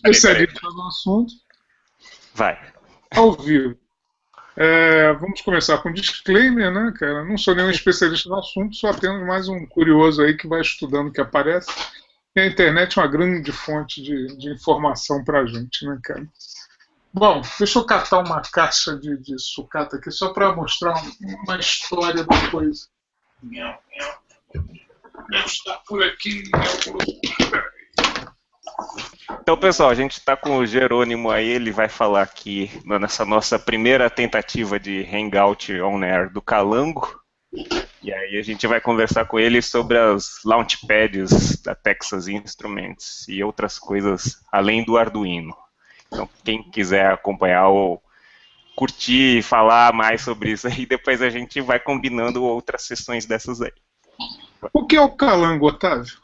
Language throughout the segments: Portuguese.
especialista no assunto, Vai. ao vivo. Vamos começar com um disclaimer, né, cara? Não sou nenhum especialista no assunto, sou apenas mais um curioso aí que vai estudando o que aparece. E a internet é uma grande fonte de informação pra gente, né, cara? Bom, deixa eu catar uma caixa de sucata aqui só para mostrar uma história da coisa. Está por aqui em algum lugar. Então, pessoal, a gente está com o Jerônimo aí, ele vai falar aqui nessa nossa primeira tentativa de Hangout on Air do Calango. E aí a gente vai conversar com ele sobre as launchpads da Texas Instruments e outras coisas além do Arduino. Então, quem quiser acompanhar ou curtir e falar mais sobre isso aí, depois a gente vai combinando outras sessões dessas aí. O que é o Calango, Otávio?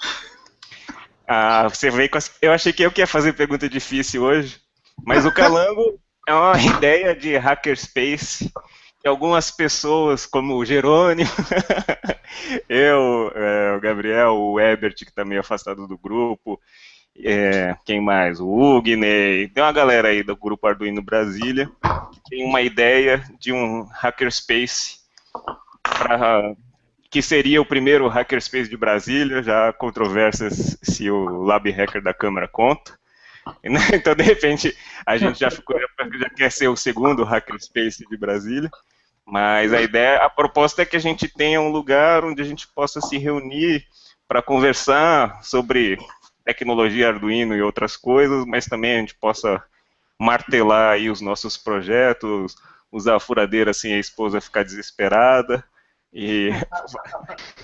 Você veio com eu achei que eu que ia fazer pergunta difícil hoje, mas o Calango é uma ideia de hackerspace que algumas pessoas, como o Jerônimo, eu, o Gabriel, o Ebert, que está meio afastado do grupo, quem mais? O Ugney, tem uma galera aí do grupo Arduino Brasília que tem uma ideia de um hackerspace que seria o primeiro hackerspace de Brasília, já há controvérsias se o Lab Hacker da Câmara conta. Então, de repente, a gente já quer ser o segundo hackerspace de Brasília, mas a proposta é que a gente tenha um lugar onde a gente possa se reunir para conversar sobre tecnologia Arduino e outras coisas, mas também a gente possa martelar aí os nossos projetos, usar a furadeira assim a esposa ficar desesperada, e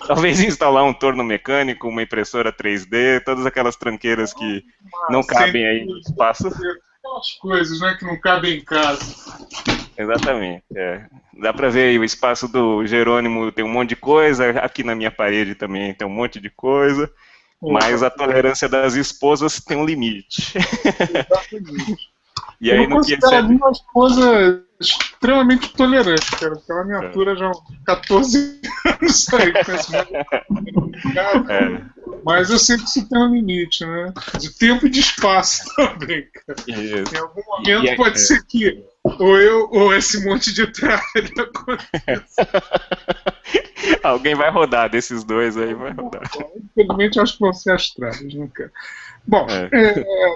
talvez instalar um torno mecânico, uma impressora 3D, todas aquelas tranqueiras que não cabem aí no espaço. Aquelas coisas, né, que não cabem em casa. Exatamente. Dá para ver aí, o espaço do Jerônimo tem um monte de coisa, aqui na minha parede também tem um monte de coisa, mas a tolerância das esposas tem um limite. Exatamente. E aí, no que é uma esposa extremamente tolerante, cara, porque ela me atura já há 14 anos aí com esse Mas eu sei que isso tem um limite, né? De tempo e de espaço também, cara. Isso. Em algum momento pode ser que ou eu ou esse monte de tralha aconteça. Alguém vai rodar desses dois aí, vai rodar. Infelizmente, acho que vão ser as tralhas, né, cara? Bom,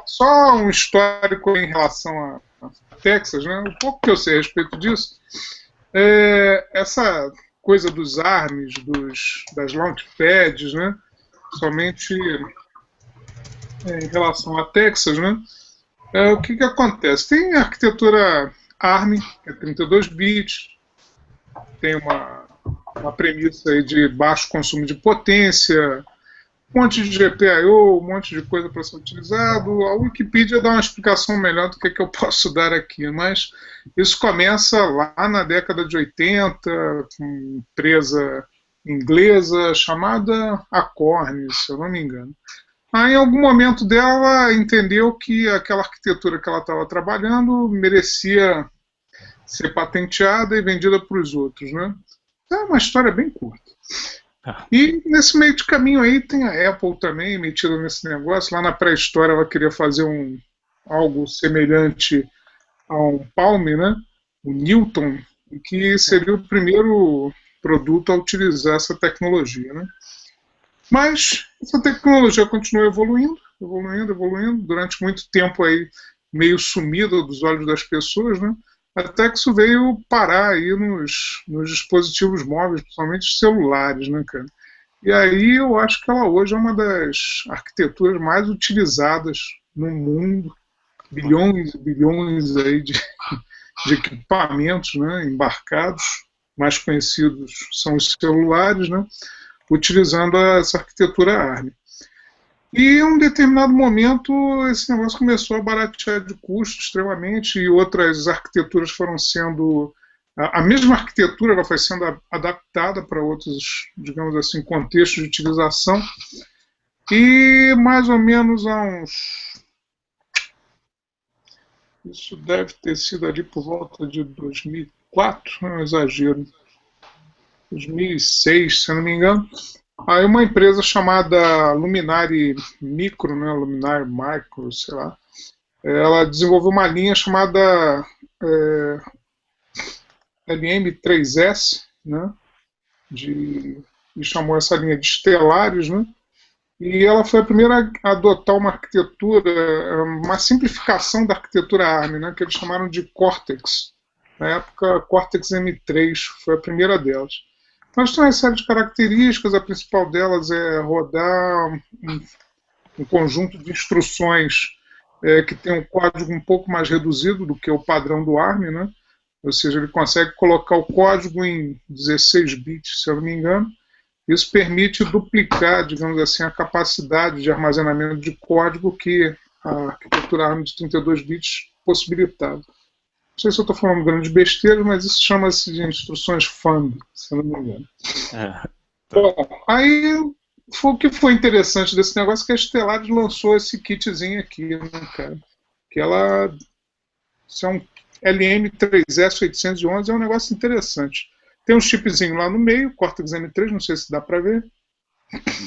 só um histórico em relação a Texas, né? O pouco que eu sei a respeito disso, essa coisa dos ARMs, das launchpads, né? Somente em relação a Texas, né? O que acontece? Tem a arquitetura ARM, que é 32 bits, tem uma premissa aí de baixo consumo de potência, um monte de GPIO, um monte de coisa para ser utilizado. A Wikipedia dá uma explicação melhor do que eu posso dar aqui, mas isso começa lá na década de 80, com uma empresa inglesa chamada Acorn, se eu não me engano. Aí, em algum momento dela, entendeu que aquela arquitetura que ela estava trabalhando merecia ser patenteada e vendida para os outros, né? É uma história bem curta. E nesse meio de caminho aí tem a Apple também metida nesse negócio. Lá na pré-história ela queria fazer algo semelhante a um Palm, né? O Newton, que seria o primeiro produto a utilizar essa tecnologia, né? Mas essa tecnologia continuou evoluindo, durante muito tempo aí meio sumida dos olhos das pessoas, né? Até que isso veio parar aí nos dispositivos móveis, principalmente celulares, né, cara? E aí eu acho que ela hoje é uma das arquiteturas mais utilizadas no mundo, bilhões e bilhões aí de equipamentos, né, embarcados, mais conhecidos são os celulares, né, utilizando essa arquitetura ARM. E em um determinado momento esse negócio começou a baratear de custo extremamente e outras arquiteturas foram sendo... A mesma arquitetura ela foi sendo adaptada para outros, digamos assim, contextos de utilização. E mais ou menos há uns... Isso deve ter sido ali por volta de 2004, não é um exagero. 2006, se eu não me engano. Aí uma empresa chamada Luminary Micro, né, Luminary Micro, sei lá, ela desenvolveu uma linha chamada LM3S, né? E chamou essa linha de estelares, né? E ela foi a primeira a adotar uma arquitetura, uma simplificação da arquitetura ARM, né? Que eles chamaram de Cortex. Na época, Cortex M3 foi a primeira delas. Mas tem uma série de características, a principal delas é rodar um conjunto de instruções que tem um código um pouco mais reduzido do que o padrão do ARM, né? Ou seja, ele consegue colocar o código em 16 bits, se eu não me engano. Isso permite duplicar, digamos assim, a capacidade de armazenamento de código que a arquitetura ARM de 32 bits possibilitava. Não sei se eu estou falando grande besteira, mas isso chama-se de instruções FANG, se eu não me engano. Bom, aí o que foi interessante desse negócio é que a Stellaris lançou esse kitzinho aqui, né, cara? Que ela... Isso é um LM3S811, é um negócio interessante. Tem um chipzinho lá no meio, Cortex M3, não sei se dá pra ver.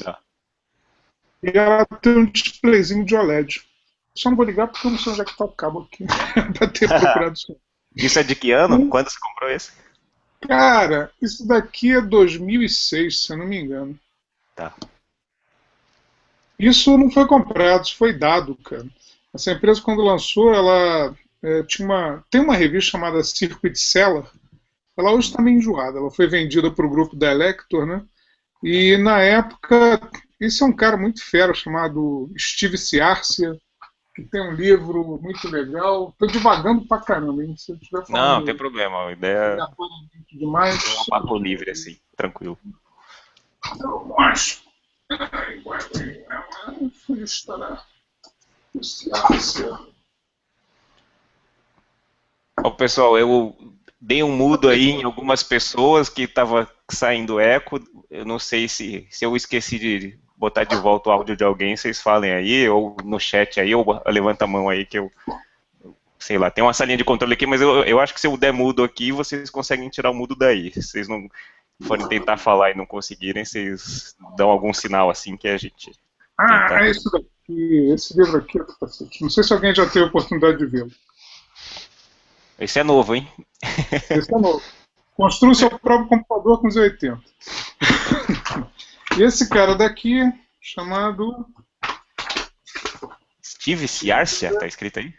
Dá. E ela tem um displayzinho de OLED. Só não vou ligar porque eu não sei onde é que tá o cabo aqui pra ter procurado isso. Isso é de que ano? Quando você comprou esse? Cara, isso daqui é 2006, se eu não me engano. Tá. Isso não foi comprado, isso foi dado, cara. Essa empresa, quando lançou, ela tem uma revista chamada Circuit Cellar. Ela hoje está meio enjoada. Ela foi vendida para o grupo da Elector, né? E na época, esse é um cara muito fera chamado Steve Ciarcia, que tem um livro muito legal. Estou divagando pra caramba, hein? Se eu estiver falando. Não tem problema. A ideia é demais. um papo livre, assim, tranquilo. Eu acho. Ó, pessoal, eu dei um mudo aí em algumas pessoas que estava saindo eco. Eu não sei se eu esqueci de botar de volta o áudio de alguém, vocês falem aí, ou no chat aí, ou levanta a mão aí que eu sei lá, tem uma salinha de controle aqui, mas eu acho que se eu der mudo aqui, vocês conseguem tirar o mudo daí. Se vocês não forem tentar falar e não conseguirem, vocês dão algum sinal assim que a gente... É isso daqui, esse livro aqui, não sei se alguém já teve a oportunidade de vê-lo. Esse é novo, hein? Esse é novo. Construa o seu próprio computador com os 80. E esse cara daqui, chamado... Steve Ciarcia, tá escrito aí?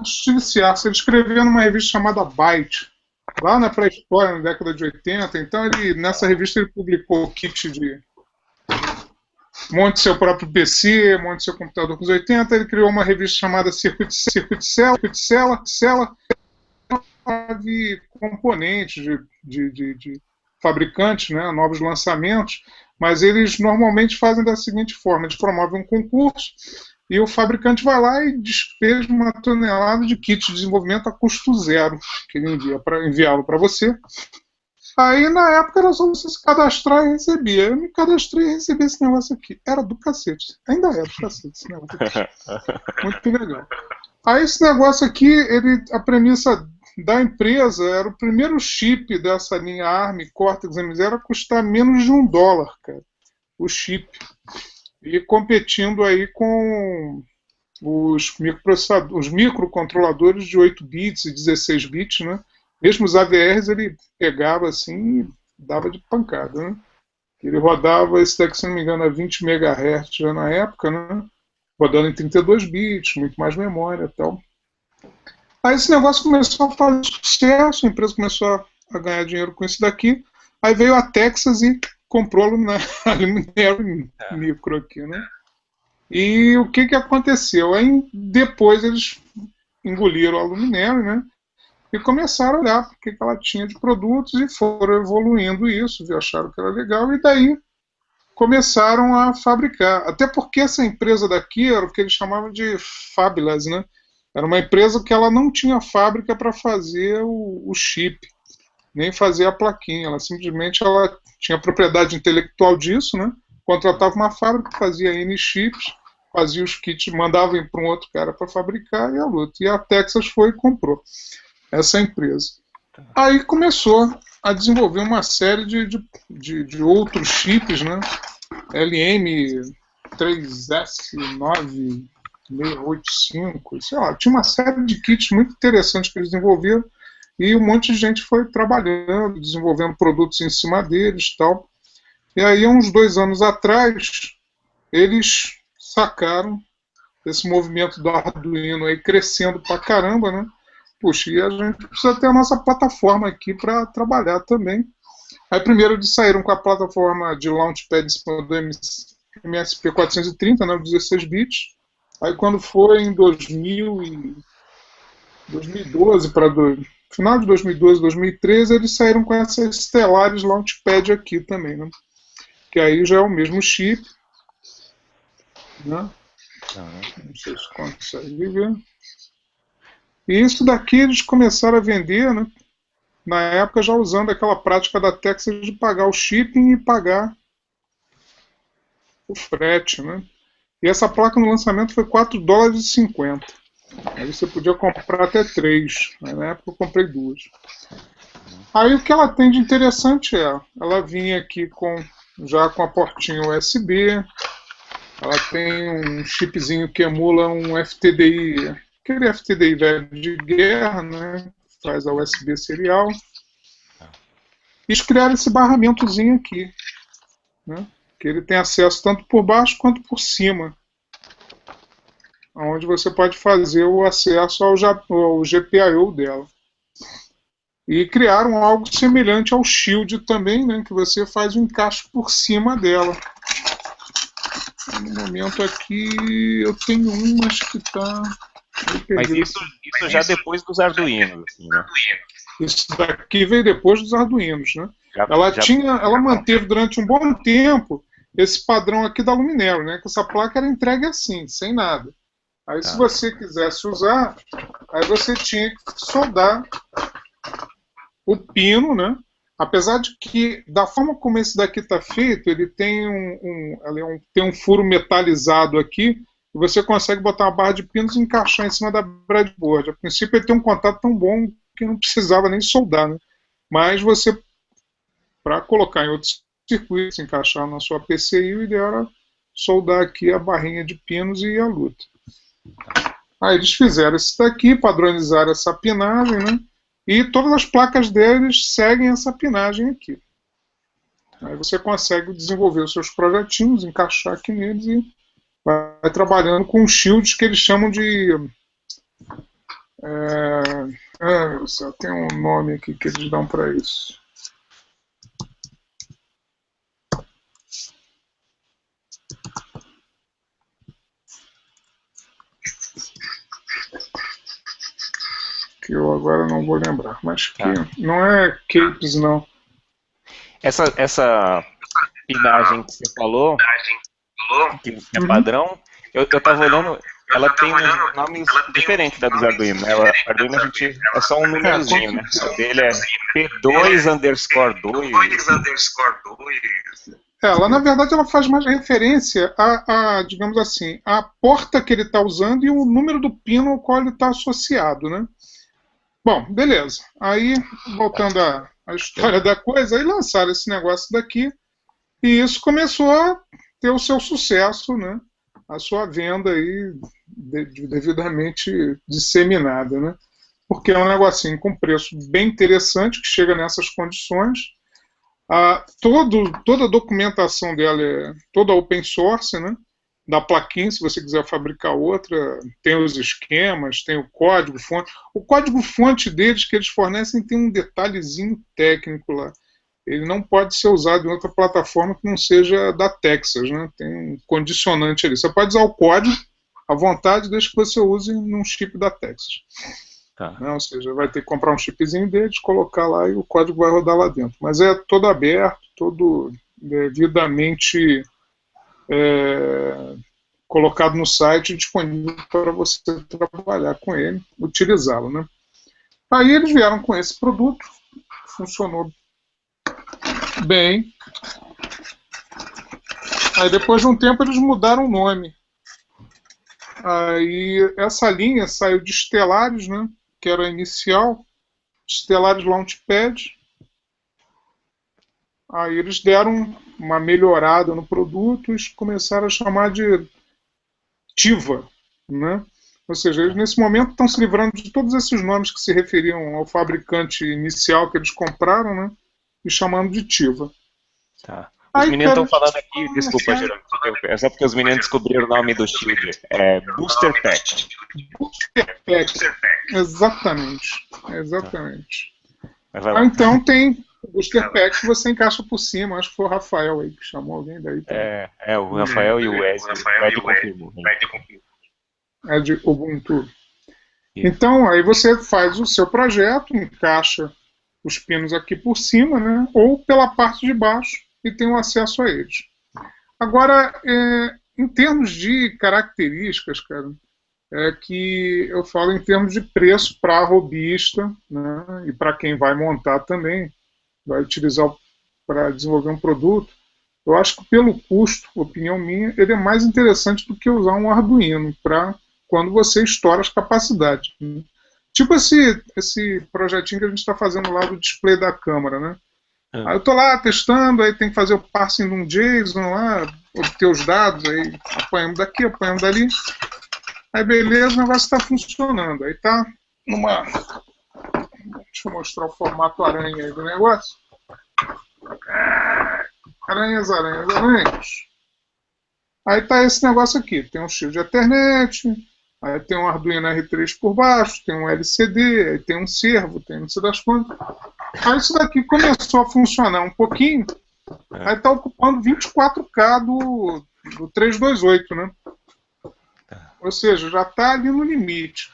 Steve Ciarcia, ele escreveu numa revista chamada Byte, lá na pré-história, na década de 80. Então, nessa revista, ele publicou o kit de monte seu próprio PC, monte seu computador com os 80. Ele criou uma revista chamada Circuit Cellar, teve componentes de fabricantes, né, novos lançamentos, mas eles normalmente fazem da seguinte forma: eles promovem um concurso e o fabricante vai lá e despeja uma tonelada de kit de desenvolvimento a custo zero, que ele envia para enviá-lo para você. Aí, na época, era só você se cadastrar e receber. Eu me cadastrei e recebi esse negócio aqui. Era do cacete. Ainda é do cacete esse negócio aqui. Muito legal. Aí, esse negócio aqui, a premissa da empresa era o primeiro chip dessa linha ARM Cortex M0 a custar menos de $1, cara. O chip. E competindo aí com os microcontroladores de 8 bits e 16 bits, né? Mesmo os AVRs ele pegava assim e dava de pancada, né? Ele rodava esse daqui, se não me engano, a 20 MHz já na época, né? Rodando em 32 bits, muito mais memória e tal. Aí esse negócio começou a fazer sucesso, a empresa começou a ganhar dinheiro com isso daqui. Aí veio a Texas e comprou a Luminary Micro aqui, né? E o que aconteceu? Aí depois eles engoliram a Luminary, né? E começaram a olhar o que ela tinha de produtos e foram evoluindo isso, acharam que era legal, e daí começaram a fabricar. Até porque essa empresa daqui era o que eles chamavam de fabless, né? Era uma empresa que ela não tinha fábrica para fazer o chip, nem fazer a plaquinha. Ela simplesmente tinha propriedade intelectual disso, né? Contratava uma fábrica, fazia N chips, fazia os kits, mandava para um outro cara para fabricar e a luta. E a Texas foi e comprou essa empresa. Aí começou a desenvolver uma série de outros chips, né? LM3S9, 685, sei lá, tinha uma série de kits muito interessantes que eles desenvolveram e um monte de gente foi trabalhando, desenvolvendo produtos em cima deles e tal. E aí, uns 2 anos atrás, eles sacaram esse movimento do Arduino aí crescendo pra caramba, né? Puxa, e a gente precisa ter a nossa plataforma aqui para trabalhar também. Aí primeiro eles saíram com a plataforma de Launchpad em cima do MSP 430, né, 16 bits. Aí quando foi em 2012 para final de 2012, 2013, eles saíram com essas Stellaris Launchpad aqui também, né? Que aí já é o mesmo chip, né? Não sei se consegue ver. E isso daqui eles começaram a vender, né? Na época já usando aquela prática da Texas de pagar o shipping e pagar o frete, né? E essa placa no lançamento foi $4,50. Aí você podia comprar até 3. Na época eu comprei 2. Aí o que ela tem de interessante ela vinha aqui já com a portinha USB, ela tem um chipzinho que emula um FTDI, aquele FTDI velho de guerra, né? Faz a USB serial. E eles criaram esse barramentozinho aqui, né? Que ele tem acesso tanto por baixo quanto por cima, onde você pode fazer o acesso ao GPIO dela. E criaram algo semelhante ao Shield também, né, que você faz o encaixe por cima dela. No momento aqui eu tenho mas que está... Mas isso já depois dos Arduinos, assim, né? Isso daqui veio depois dos Arduinos, né? Ela manteve durante um bom tempo esse padrão aqui da Luminero, né? Que essa placa era entregue assim, sem nada. Aí se você quisesse usar, aí você tinha que soldar o pino, né? Apesar de que, da forma como esse daqui está feito, ele tem tem um furo metalizado aqui, e você consegue botar uma barra de pinos e encaixar em cima da breadboard. A princípio ele tem um contato tão bom que não precisava nem soldar, né? Mas você, para colocar em outros circuitos, encaixar na sua PCI, o ideal era soldar aqui a barrinha de pinos e a luta. Aí eles fizeram isso daqui, padronizaram essa pinagem, né? E todas as placas deles seguem essa pinagem aqui. Aí você consegue desenvolver os seus projetinhos, encaixar aqui neles e vai trabalhando com shields que eles chamam de... tem um nome aqui que eles dão para isso. Que eu agora não vou lembrar, mas que não é capes, não. Essa pinagem que você falou, que é padrão, eu estava olhando, ela tem uns nomes diferentes da dos Arduino, né? O Arduino a gente é só um númerozinho, né? O dele é P2_2. Lá na verdade ela faz mais referência digamos assim, a porta que ele está usando e o número do pino ao qual ele está associado, né? Bom, beleza. Aí, voltando à história da coisa, aí lançaram esse negócio daqui e isso começou a ter o seu sucesso, né? A sua venda aí devidamente disseminada, né? Porque é um negocinho com preço bem interessante que chega nessas condições. Toda a documentação dela é toda open source, né? Da plaquinha, se você quiser fabricar outra, tem os esquemas, tem o código-fonte. O código-fonte deles que eles fornecem tem um detalhezinho técnico lá. Ele não pode ser usado em outra plataforma que não seja da Texas, né? Tem um condicionante ali. Você pode usar o código à vontade, desde que você use num chip da Texas. Não, ou seja, vai ter que comprar um chipzinho deles, colocar lá e o código vai rodar lá dentro. Mas é todo aberto, todo devidamente colocado no site, disponível para você trabalhar com ele, utilizá-lo, né? Aí eles vieram com esse produto, funcionou bem. Aí depois de um tempo eles mudaram o nome. Aí essa linha saiu de Stellaris, né? Que era a inicial, Stellaris Launchpad. Aí eles deram uma melhorada no produto e começaram a chamar de Tiva, né? Ou seja, eles nesse momento estão se livrando de todos esses nomes que se referiam ao fabricante inicial que eles compraram, né? E chamando de Tiva. Tá. Os Aí, meninos cara, estão falando aqui, desculpa, Geraldo, é só porque os meninos descobriram o nome do Shield. É Booster Pack. Booster Pack. Exatamente. Tá. Exatamente. Mas vai Ah, lá. então tem o Booster Pack que você encaixa por cima. Acho que foi o Rafael aí que chamou alguém daí também. O Rafael e o Wesley. O Ed confirmou. É de Ubuntu. Isso. Então, aí você faz o seu projeto, encaixa os pinos aqui por cima, né? Ou pela parte de baixo e tem o acesso a eles. Agora, em termos de características, cara, é que eu falo em termos de preço para robista, né? E para quem vai montar também, vai utilizar para desenvolver um produto. Eu acho que pelo custo, opinião minha, ele é mais interessante do que usar um Arduino para quando você estoura as capacidades, né? Tipo esse projetinho que a gente está fazendo lá do display da câmera, né? Aí eu tô lá testando, aí tem que fazer o parsing de um JSON lá, obter os dados, aí apanhamos daqui, apanhamos dali. Aí beleza, o negócio está funcionando. Aí tá numa. Deixa eu mostrar o formato aranha aí do negócio. Aranhas, aranhas, aranhas. Aí tá esse negócio aqui. Tem um shield Ethernet, aí tem um Arduino R3 por baixo, tem um LCD, aí tem um servo, tem não sei das quantas. Aí isso daqui começou a funcionar um pouquinho, aí tá ocupando 24K do 328, né? Ou seja, já tá ali no limite.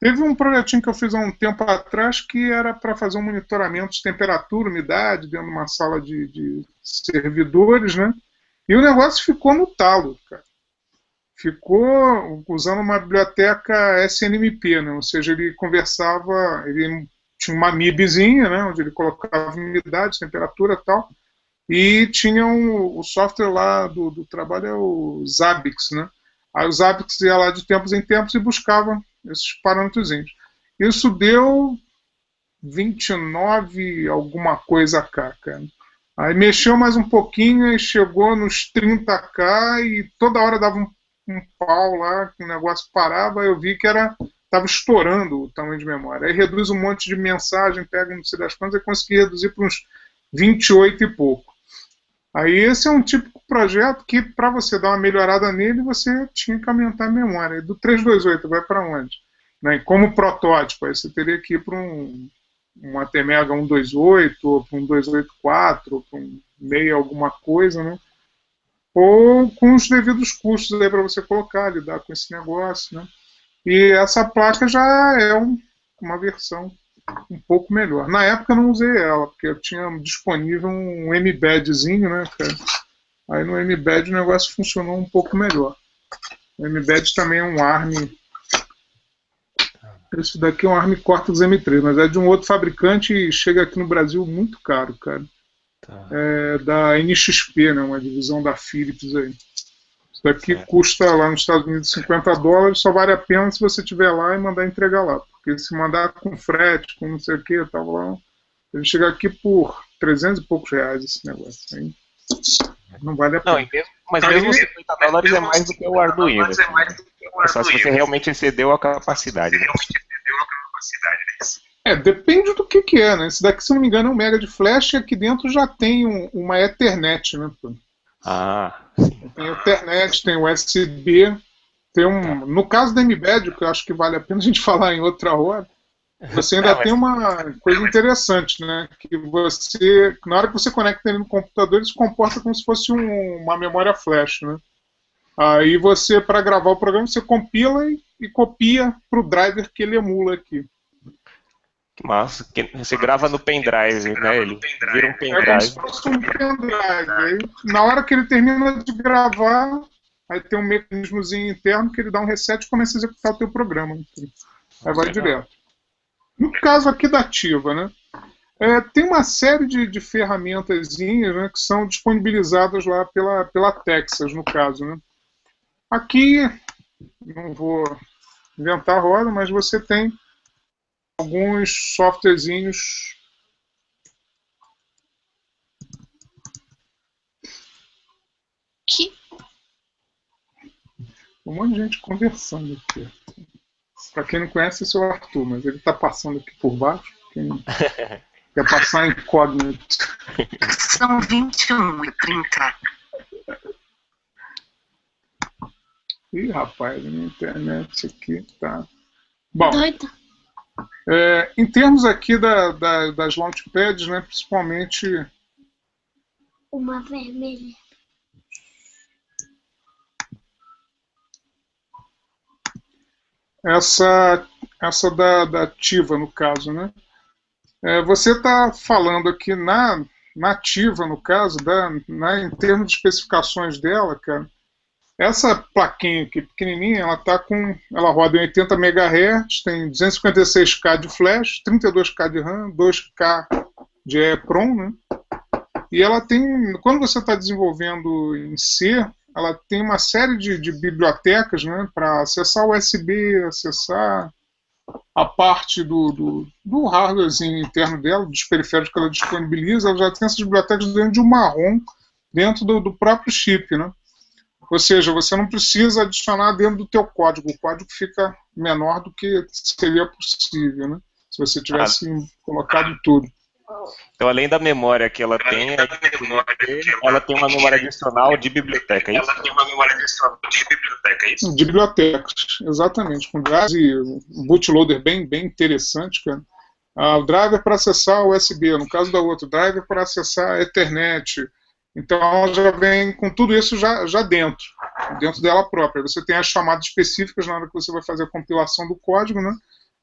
Teve um projetinho que eu fiz há um tempo atrás que era para fazer um monitoramento de temperatura, umidade, dentro de uma sala de servidores, né? E o negócio ficou no talo, cara. Ficou usando uma biblioteca SNMP, né? Ou seja, ele conversava, ele tinha uma MIBzinha, né? Onde ele colocava umidade, temperatura e tal, e tinha o software lá do trabalho, é o Zabbix, né? Aí o Zabbix ia lá de tempos em tempos e buscava esses parâmetros. Isso deu 29 alguma coisa cá, cara. Aí mexeu mais um pouquinho e chegou nos 30K e toda hora dava um pau lá, que o negócio parava, eu vi que estava estourando o tamanho de memória. Aí reduz um monte de mensagem, pega não sei das quantas e consegui reduzir para uns 28 e pouco. Aí esse é um típico projeto que para você dar uma melhorada nele, você tinha que aumentar a memória. E do 328 vai para onde? Né? Como protótipo, aí você teria que ir para um ATmega 128, ou para um 284, ou para um meio alguma coisa, né? Ou com os devidos custos aí para você colocar, lidar com esse negócio, né? E essa placa já é uma versão um pouco melhor. Na época eu não usei ela, porque eu tinha disponível um mbedzinho, né, cara? Aí no mbed o negócio funcionou um pouco melhor. O mbed também é um ARM. Esse daqui é um ARM Cortex M3, mas é de um outro fabricante e chega aqui no Brasil muito caro, cara. Tá. É da NXP, né, uma divisão da Philips aí. Isso daqui Certo. custa lá nos Estados Unidos $50, só vale a pena se você estiver lá e mandar entregar lá. Porque se mandar com frete, com não sei o que, tava lá, ele chega aqui por 300 e poucos reais esse negócio. Aí não vale a pena. Mas mesmo $50 é mais do que o Arduino. Assim, é só se você realmente excedeu a capacidade. Né? Depende do que é, né? Esse daqui, se não me engano, é um mega de flash e aqui dentro já tem uma Ethernet, né? Sim. Tem Ethernet, tem USB, tem um. No caso da mbed, que eu acho que vale a pena a gente falar em outra hora, você ainda tem uma coisa interessante, né? Que você, na hora que você conecta ele no computador, ele se comporta como se fosse uma memória flash, né? Aí você, para gravar o programa, você compila e copia para o driver que ele emula aqui. Que massa. Você grava no pendrive, né? Ele vira um pendrive. É como se fosse um pendrive. Aí, na hora que ele termina de gravar, aí tem um mecanismozinho interno que ele dá um reset e começa a executar o teu programa. Aí vai direto. No caso aqui da Ativa, né? Tem uma série de ferramentazinhas, né, que são disponibilizadas lá pela Texas, no caso, né? Aqui, não vou inventar a roda, mas você tem alguns softwarezinhos. Um monte de gente conversando aqui. Para quem não conhece, esse é o Arthur, mas ele está passando aqui por baixo. Quem quer passar incógnito. São 21h30. Ih, rapaz, a minha internet aqui tá. Bom, Doida. em termos aqui das launchpads, né, principalmente Uma vermelha. essa da Ativa, no caso, né? Você está falando aqui na Ativa, no caso, em termos de especificações dela, cara, essa plaquinha aqui pequenininha, ela roda em 80 MHz, tem 256K de flash, 32K de RAM, 2K de EEPROM, né? E ela tem, quando você está desenvolvendo em C, ela tem uma série de bibliotecas, né, para acessar o USB, acessar a parte do hardwarezinho interno dela, dos periféricos que ela disponibiliza. Ela já tem essas bibliotecas dentro de uma ROM, dentro do próprio chip, né? Ou seja, você não precisa adicionar dentro do teu código. O código fica menor do que seria possível, né? Se você tivesse colocado tudo. Então, além da memória que ela tem, ela tem uma memória adicional de biblioteca, é isso? Ela tem uma memória adicional de biblioteca, é isso? De bibliotecas, exatamente. Com drive e um bootloader bem interessante, cara. O driver para acessar o USB, no caso da outra, driver para acessar a Ethernet. Então, ela já vem com tudo isso já dentro dela própria. Você tem as chamadas específicas na hora que você vai fazer a compilação do código, né?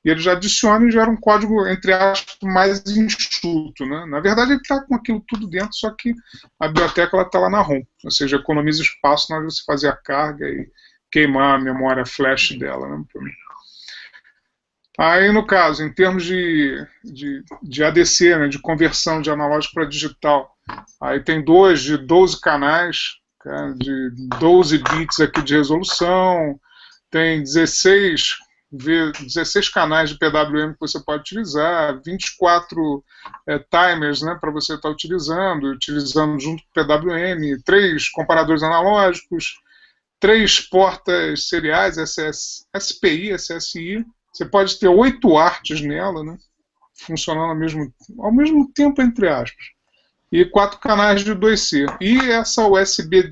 E ele já adiciona e gera um código, entre aspas, mais enxuto, né? Na verdade, ele está com aquilo tudo dentro, só que a biblioteca está lá na ROM. Ou seja, economiza espaço na hora de você fazer a carga e queimar a memória flash dela, né? Aí, no caso, em termos de ADC, né, de conversão de analógico para digital, aí tem dois de 12 canais, cara, de 12 bits aqui de resolução, tem 16 canais de PWM que você pode utilizar, 24 timers, né, para você estar utilizando junto com o PWM, 3 comparadores analógicos, 3 portas seriais, SPI, SSI. Você pode ter 8 artes nela, né, funcionando ao mesmo tempo, entre aspas. E 4 canais de 2C. E essa USB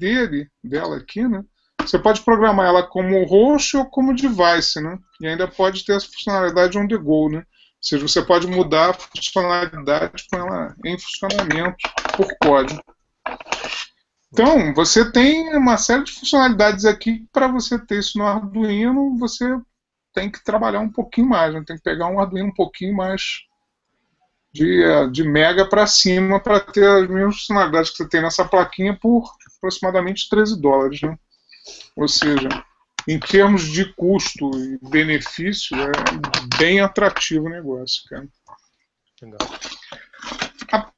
dela aqui, né, você pode programar ela como host ou como device, né? E ainda pode ter essa funcionalidade on the go, né? Ou seja, você pode mudar a funcionalidade com ela em funcionamento por código. Então, você tem uma série de funcionalidades aqui. Para você ter isso no Arduino, você tem que trabalhar um pouquinho mais, né? Tem que pegar um Arduino um pouquinho mais de mega para cima para ter as mesmas funcionalidades que você tem nessa plaquinha por aproximadamente $13, né? Ou seja, em termos de custo e benefício, é bem atrativo o negócio, cara. Legal.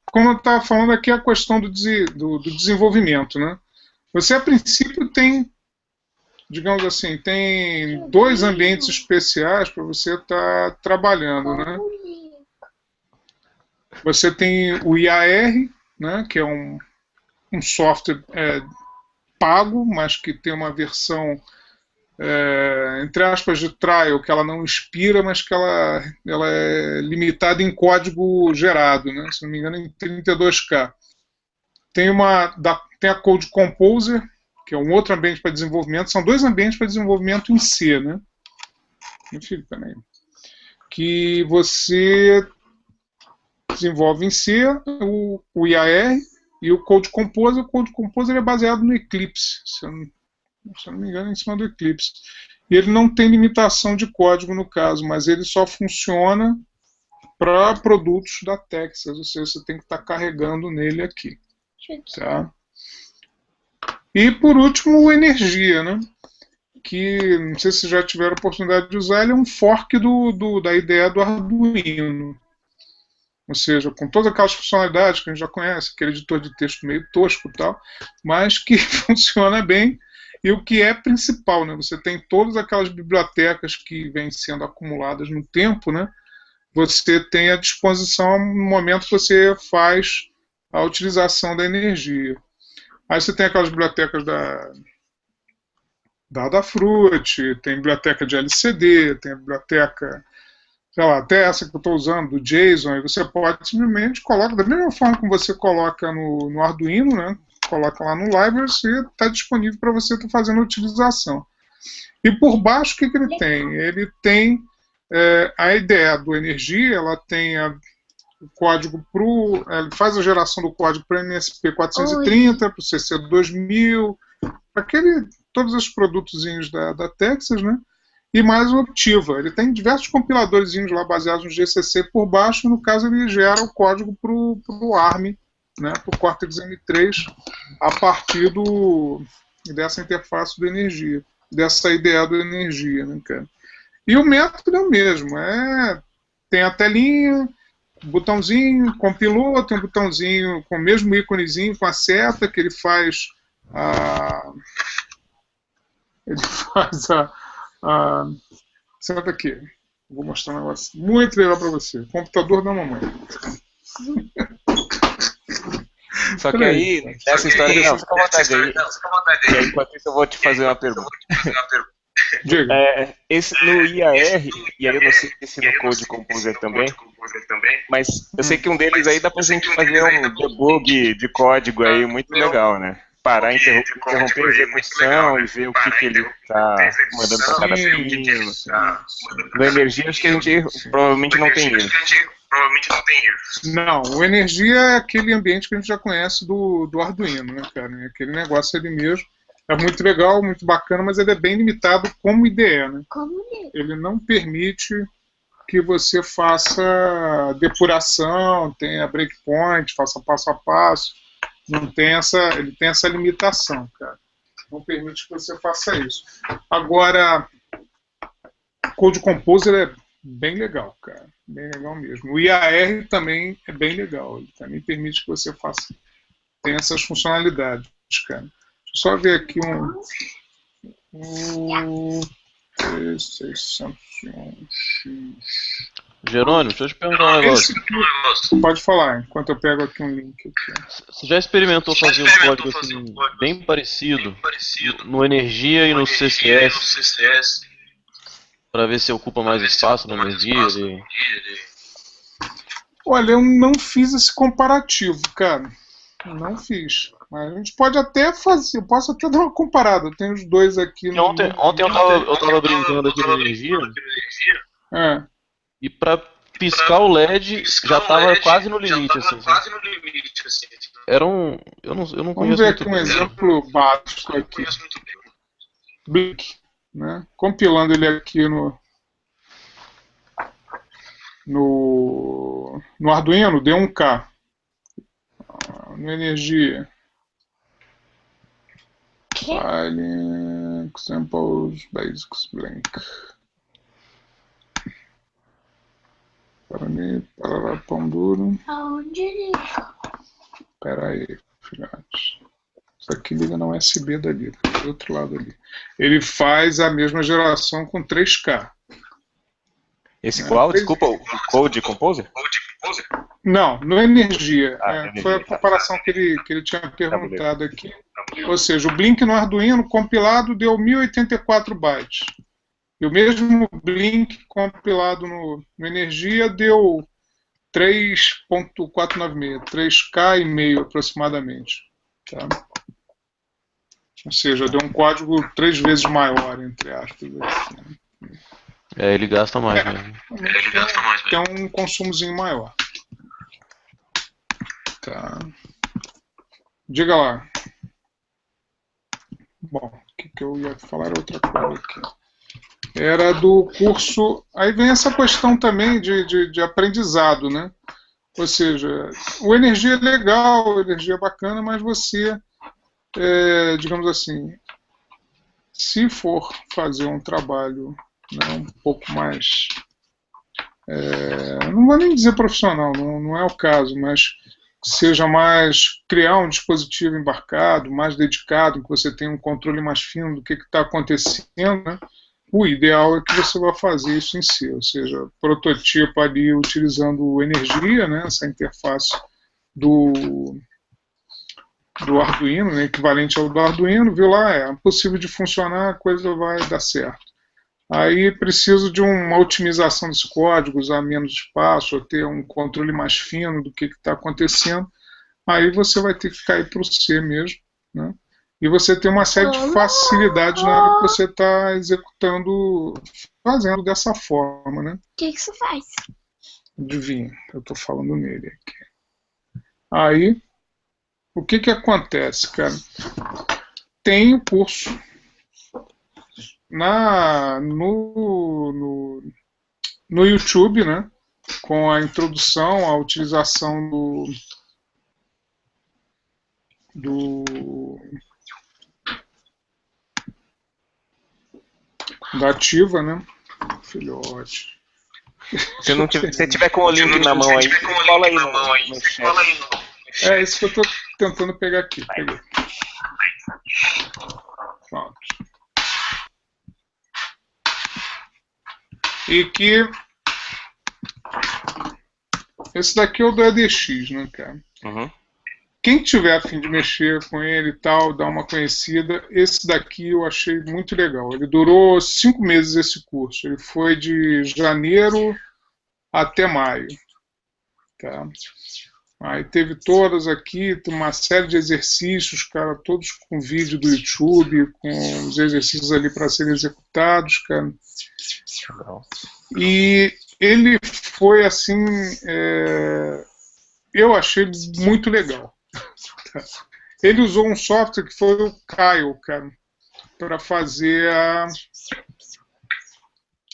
Como eu estava falando aqui, a questão do desenvolvimento, né? Você, a princípio, tem, digamos assim, tem 2 ambientes especiais para você estar trabalhando, né? Você tem o IAR, né, que é um software pago, mas que tem uma versão, entre aspas, de trial, que ela não expira, mas que ela é limitada em código gerado, né? Se não me engano, em 32K. Tem a Code Composer, que é um outro ambiente para desenvolvimento. São 2 ambientes para desenvolvimento em C, né? Enfim, peraí. Que você desenvolve em C o IAR e o Code Composer. O Code Composer é baseado no Eclipse, se eu não me engano, é em cima do Eclipse. E ele não tem limitação de código no caso, mas ele só funciona para produtos da Texas, ou seja, você tem que estar carregando nele aqui. Tá? E por último, o Energia, né? Que não sei se já tiveram a oportunidade de usar, ele é um fork da ideia do Arduino. Ou seja, com todas aquelas funcionalidades que a gente já conhece, aquele editor de texto meio tosco e tal, mas que funciona bem. E o que é principal, né? Você tem todas aquelas bibliotecas que vêm sendo acumuladas no tempo, né? Você tem à disposição no momento que você faz a utilização da energia. Aí você tem aquelas bibliotecas da Adafruit, tem biblioteca de LCD, tem a biblioteca, sei lá, até essa que eu estou usando, do JSON, e você pode simplesmente colocar, da mesma forma que você coloca no Arduino, né? Coloca lá no Libraries e está disponível para você estar fazendo a utilização. E por baixo, o que ele tem? Ele tem a ideia do Energia, ela tem o código ele faz a geração do código para o MSP430, para o CC2000, todos os produtozinhos da Texas, né? E mais o Optiva. Ele tem diversos compiladorzinhos lá baseados no GCC por baixo, e no caso ele gera o código para o ARM, né, para o Cortex M3, a partir dessa interface do Energia, dessa ideia do Energia, né, cara? E o método é o mesmo, tem a telinha, botãozinho, compilou, tem um botãozinho com o mesmo íconezinho, com a seta, que ele faz senta aqui, vou mostrar um negócio muito legal para você, computador da mamãe. Só que aí, nessa história, não, fica à vontade aí. E aí, enquanto isso, eu vou te fazer uma pergunta. Diga. No IAR, e aí eu não sei se no Code Composer também, mas eu sei que um deles aí dá pra gente fazer um debug de código aí muito legal, né? Parar, interromper a execução e ver o que ele está mandando para cada pino. No Energia, acho que a gente provavelmente não tem isso. Não, o Energia é aquele ambiente que a gente já conhece do Arduino, né, cara? Aquele negócio ali mesmo. É muito legal, muito bacana, mas ele é bem limitado como IDE, né? Ele não permite que você faça depuração, tenha breakpoint, faça passo a passo. Não tem ele tem essa limitação, cara. Não permite que você faça isso. Agora, Code Composer é bem legal, cara. Bem legal mesmo. O IAR também é bem legal. Ele também permite que você tenha essas funcionalidades, cara. Deixa eu só ver aqui Jerônimo, deixa eu te perguntar um negócio. Pode falar, enquanto eu pego aqui um link. Aqui. Você já experimentou fazer um código assim, bem parecido no Energia e no CCS para ver se ocupa mais espaço no Energia? Olha, eu não fiz esse comparativo, cara. Não fiz. Mas a gente pode até fazer, eu posso até dar uma comparada. Eu tenho os dois aqui. Ontem eu tava brincando aqui no Energia. E pra piscar o LED já tava quase no limite, assim. Era um... Eu não conheço. Vamos ver aqui um exemplo básico aqui. Blink, né? Compilando ele aqui no Arduino, deu 1K. No Energia. File, examples, basics, blink. Parará, pão duro. Aonde ele... Pera aí, filhote. Isso aqui liga na USB dali, do outro lado ali. Ele faz a mesma geração com 3K. Esse qual? Desculpa, o Code Composer? Não, no Energia. Energia, foi a comparação que ele tinha perguntado aqui. Ou seja, o Blink no Arduino compilado deu 1084 bytes. E o mesmo Blink compilado no Energia deu 3.496, 3K e meio aproximadamente. Tá? Ou seja, deu um código 3 vezes maior, entre aspas. Assim. Ele gasta mais, né? Tem um consumozinho maior. Tá. Diga lá. Bom, o que eu ia falar era outra coisa aqui. Era do curso... Aí vem essa questão também de aprendizado, né? Ou seja, o Energia é legal, o Energia é bacana, mas você, digamos assim, se for fazer um trabalho, né, um pouco mais... não vou nem dizer profissional, não é o caso, mas seja mais criar um dispositivo embarcado, mais dedicado, que você tenha um controle mais fino do que está acontecendo, né? O ideal é que você vá fazer isso em si, ou seja, prototipo ali utilizando o Energia, né, essa interface do do Arduino, né, equivalente ao do Arduino, viu lá, é impossível de funcionar, a coisa vai dar certo. Aí preciso de uma otimização desse código, usar menos espaço, ter um controle mais fino do que está acontecendo. Aí você vai ter que cair para o C mesmo, né? E você tem uma série de facilidades na hora que você está executando, fazendo dessa forma, né? O que isso faz? Adivinha, eu estou falando nele aqui. Aí, o que acontece, cara? Tem o curso no YouTube, né? Com a introdução, a utilização da ativa, né? Filhote. Se não tiver, se tiver com o link na mão aí, cola aí no chat. É isso que eu estou tentando pegar aqui. Peguei. Pronto. E que esse daqui é o do EDX, né, cara? Uhum. Quem tiver a fim de mexer com ele e tal, dar uma conhecida, esse daqui eu achei muito legal. Ele durou 5 meses esse curso. Ele foi de janeiro até maio. Tá? Aí teve todas aqui, tem uma série de exercícios, cara, todos com vídeo do YouTube, com os exercícios ali para serem executados, cara. Legal. E ele foi assim, eu achei muito legal. Ele usou um software que foi o Kyle, cara, para fazer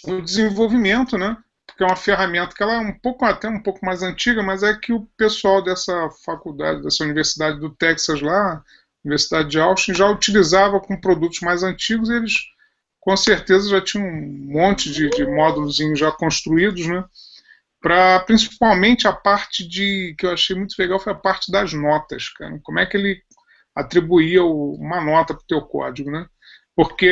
o desenvolvimento, né? Porque é uma ferramenta que ela é até um pouco mais antiga, mas é que o pessoal dessa faculdade, dessa universidade do Texas lá, Universidade de Austin, já utilizava com produtos mais antigos. Eles com certeza já tinham um monte de módulos já construídos, né? Principalmente a parte que eu achei muito legal foi a parte das notas, cara. Como é que ele atribuía uma nota para o teu código, né? Porque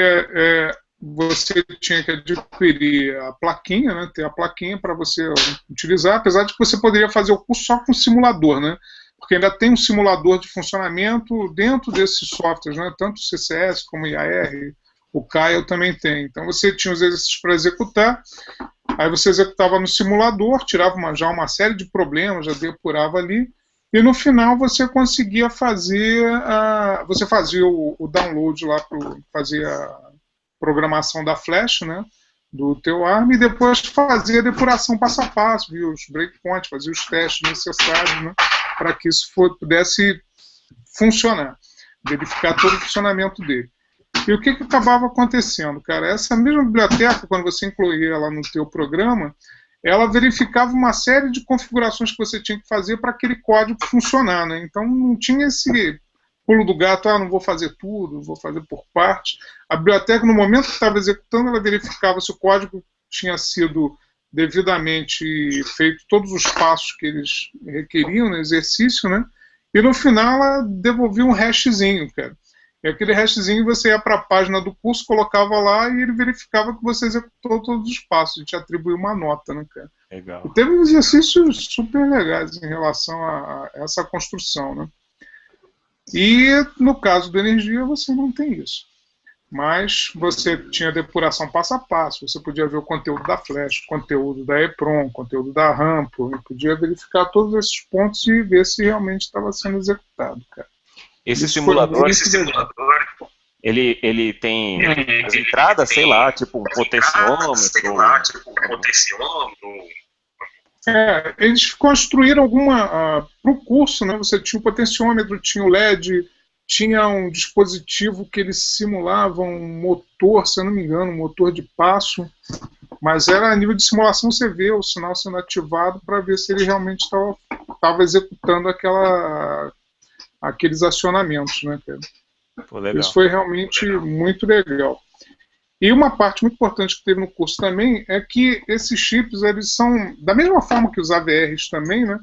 você tinha que adquirir a plaquinha, né? Ter a plaquinha para você utilizar, apesar de que você poderia fazer o curso só com simulador, né? Porque ainda tem um simulador de funcionamento dentro desses softwares, né? Tanto o CCS como o IAR, o Kyle também tem. Então você tinha os exercícios para executar. Aí você executava no simulador, tirava já uma série de problemas, já depurava ali, e no final você conseguia fazer, você fazia o download lá, fazer a programação da Flash, né, do teu ARM, e depois fazia a depuração passo a passo, viu, os breakpoints, fazia os testes necessários, né, para que isso pudesse funcionar, verificar todo o funcionamento dele. E o que acabava acontecendo, cara? Essa mesma biblioteca, quando você incluía ela no teu programa, ela verificava uma série de configurações que você tinha que fazer para aquele código funcionar, né? Então não tinha esse pulo do gato, não vou fazer tudo, vou fazer por partes. A biblioteca, no momento que estava executando, ela verificava se o código tinha sido devidamente feito, todos os passos que eles requeriam no exercício, né? E no final ela devolvia um hashzinho, cara. E aquele hashzinho você ia para a página do curso, colocava lá e ele verificava que você executou todos os passos, e te atribuía uma nota, né, cara? Legal. E teve exercícios super legais em relação a essa construção, né? E no caso da energia você não tem isso. Mas você tinha depuração passo a passo, você podia ver o conteúdo da Flash, o conteúdo da EEPROM, o conteúdo da Rampo, e podia verificar todos esses pontos e ver se realmente estava sendo executado, cara. Esse simulador, ele tem as entradas, sei lá, tipo um potenciômetro. Eles construíram para o curso, né? Você tinha o potenciômetro, tinha o LED, tinha um dispositivo que ele simulava um motor, se eu não me engano, um motor de passo, mas era a nível de simulação, você vê o sinal sendo ativado para ver se ele realmente estava executando aqueles acionamentos, né, cara? Pô, legal. Isso foi realmente muito legal. E uma parte muito importante que teve no curso também é que esses chips, eles são, da mesma forma que os AVRs também, né,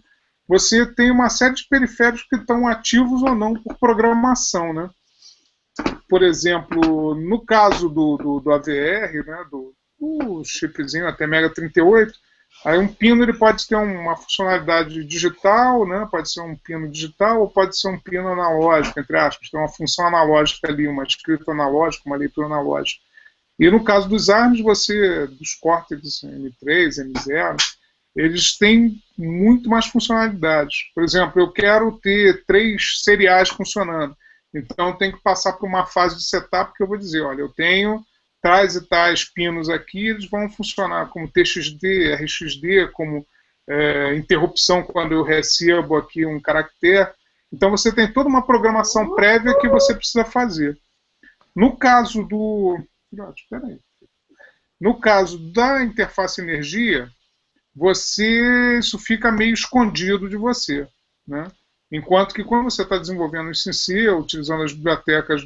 você tem uma série de periféricos que estão ativos ou não por programação, né? Por exemplo, no caso do AVR, né, do chipzinho até Mega 38, Aí um pino ele pode ter uma funcionalidade digital, né? Pode ser um pino digital ou pode ser um pino analógico, entre aspas, tem uma função analógica ali, uma escrita analógica, uma leitura analógica. E no caso dos ARMs, dos Cortex M3, M0, eles têm muito mais funcionalidades. Por exemplo, eu quero ter 3 seriais funcionando. Então, tem que passar por uma fase de setup que eu vou dizer, olha, eu tenho tais e tais pinos aqui, eles vão funcionar como TXD, RXD, como interrupção quando eu recebo aqui um caractere. Então, você tem toda uma programação prévia que você precisa fazer. No caso No caso da interface energia, isso fica meio escondido de você, né? Enquanto que quando você está desenvolvendo o SYNC, utilizando as bibliotecas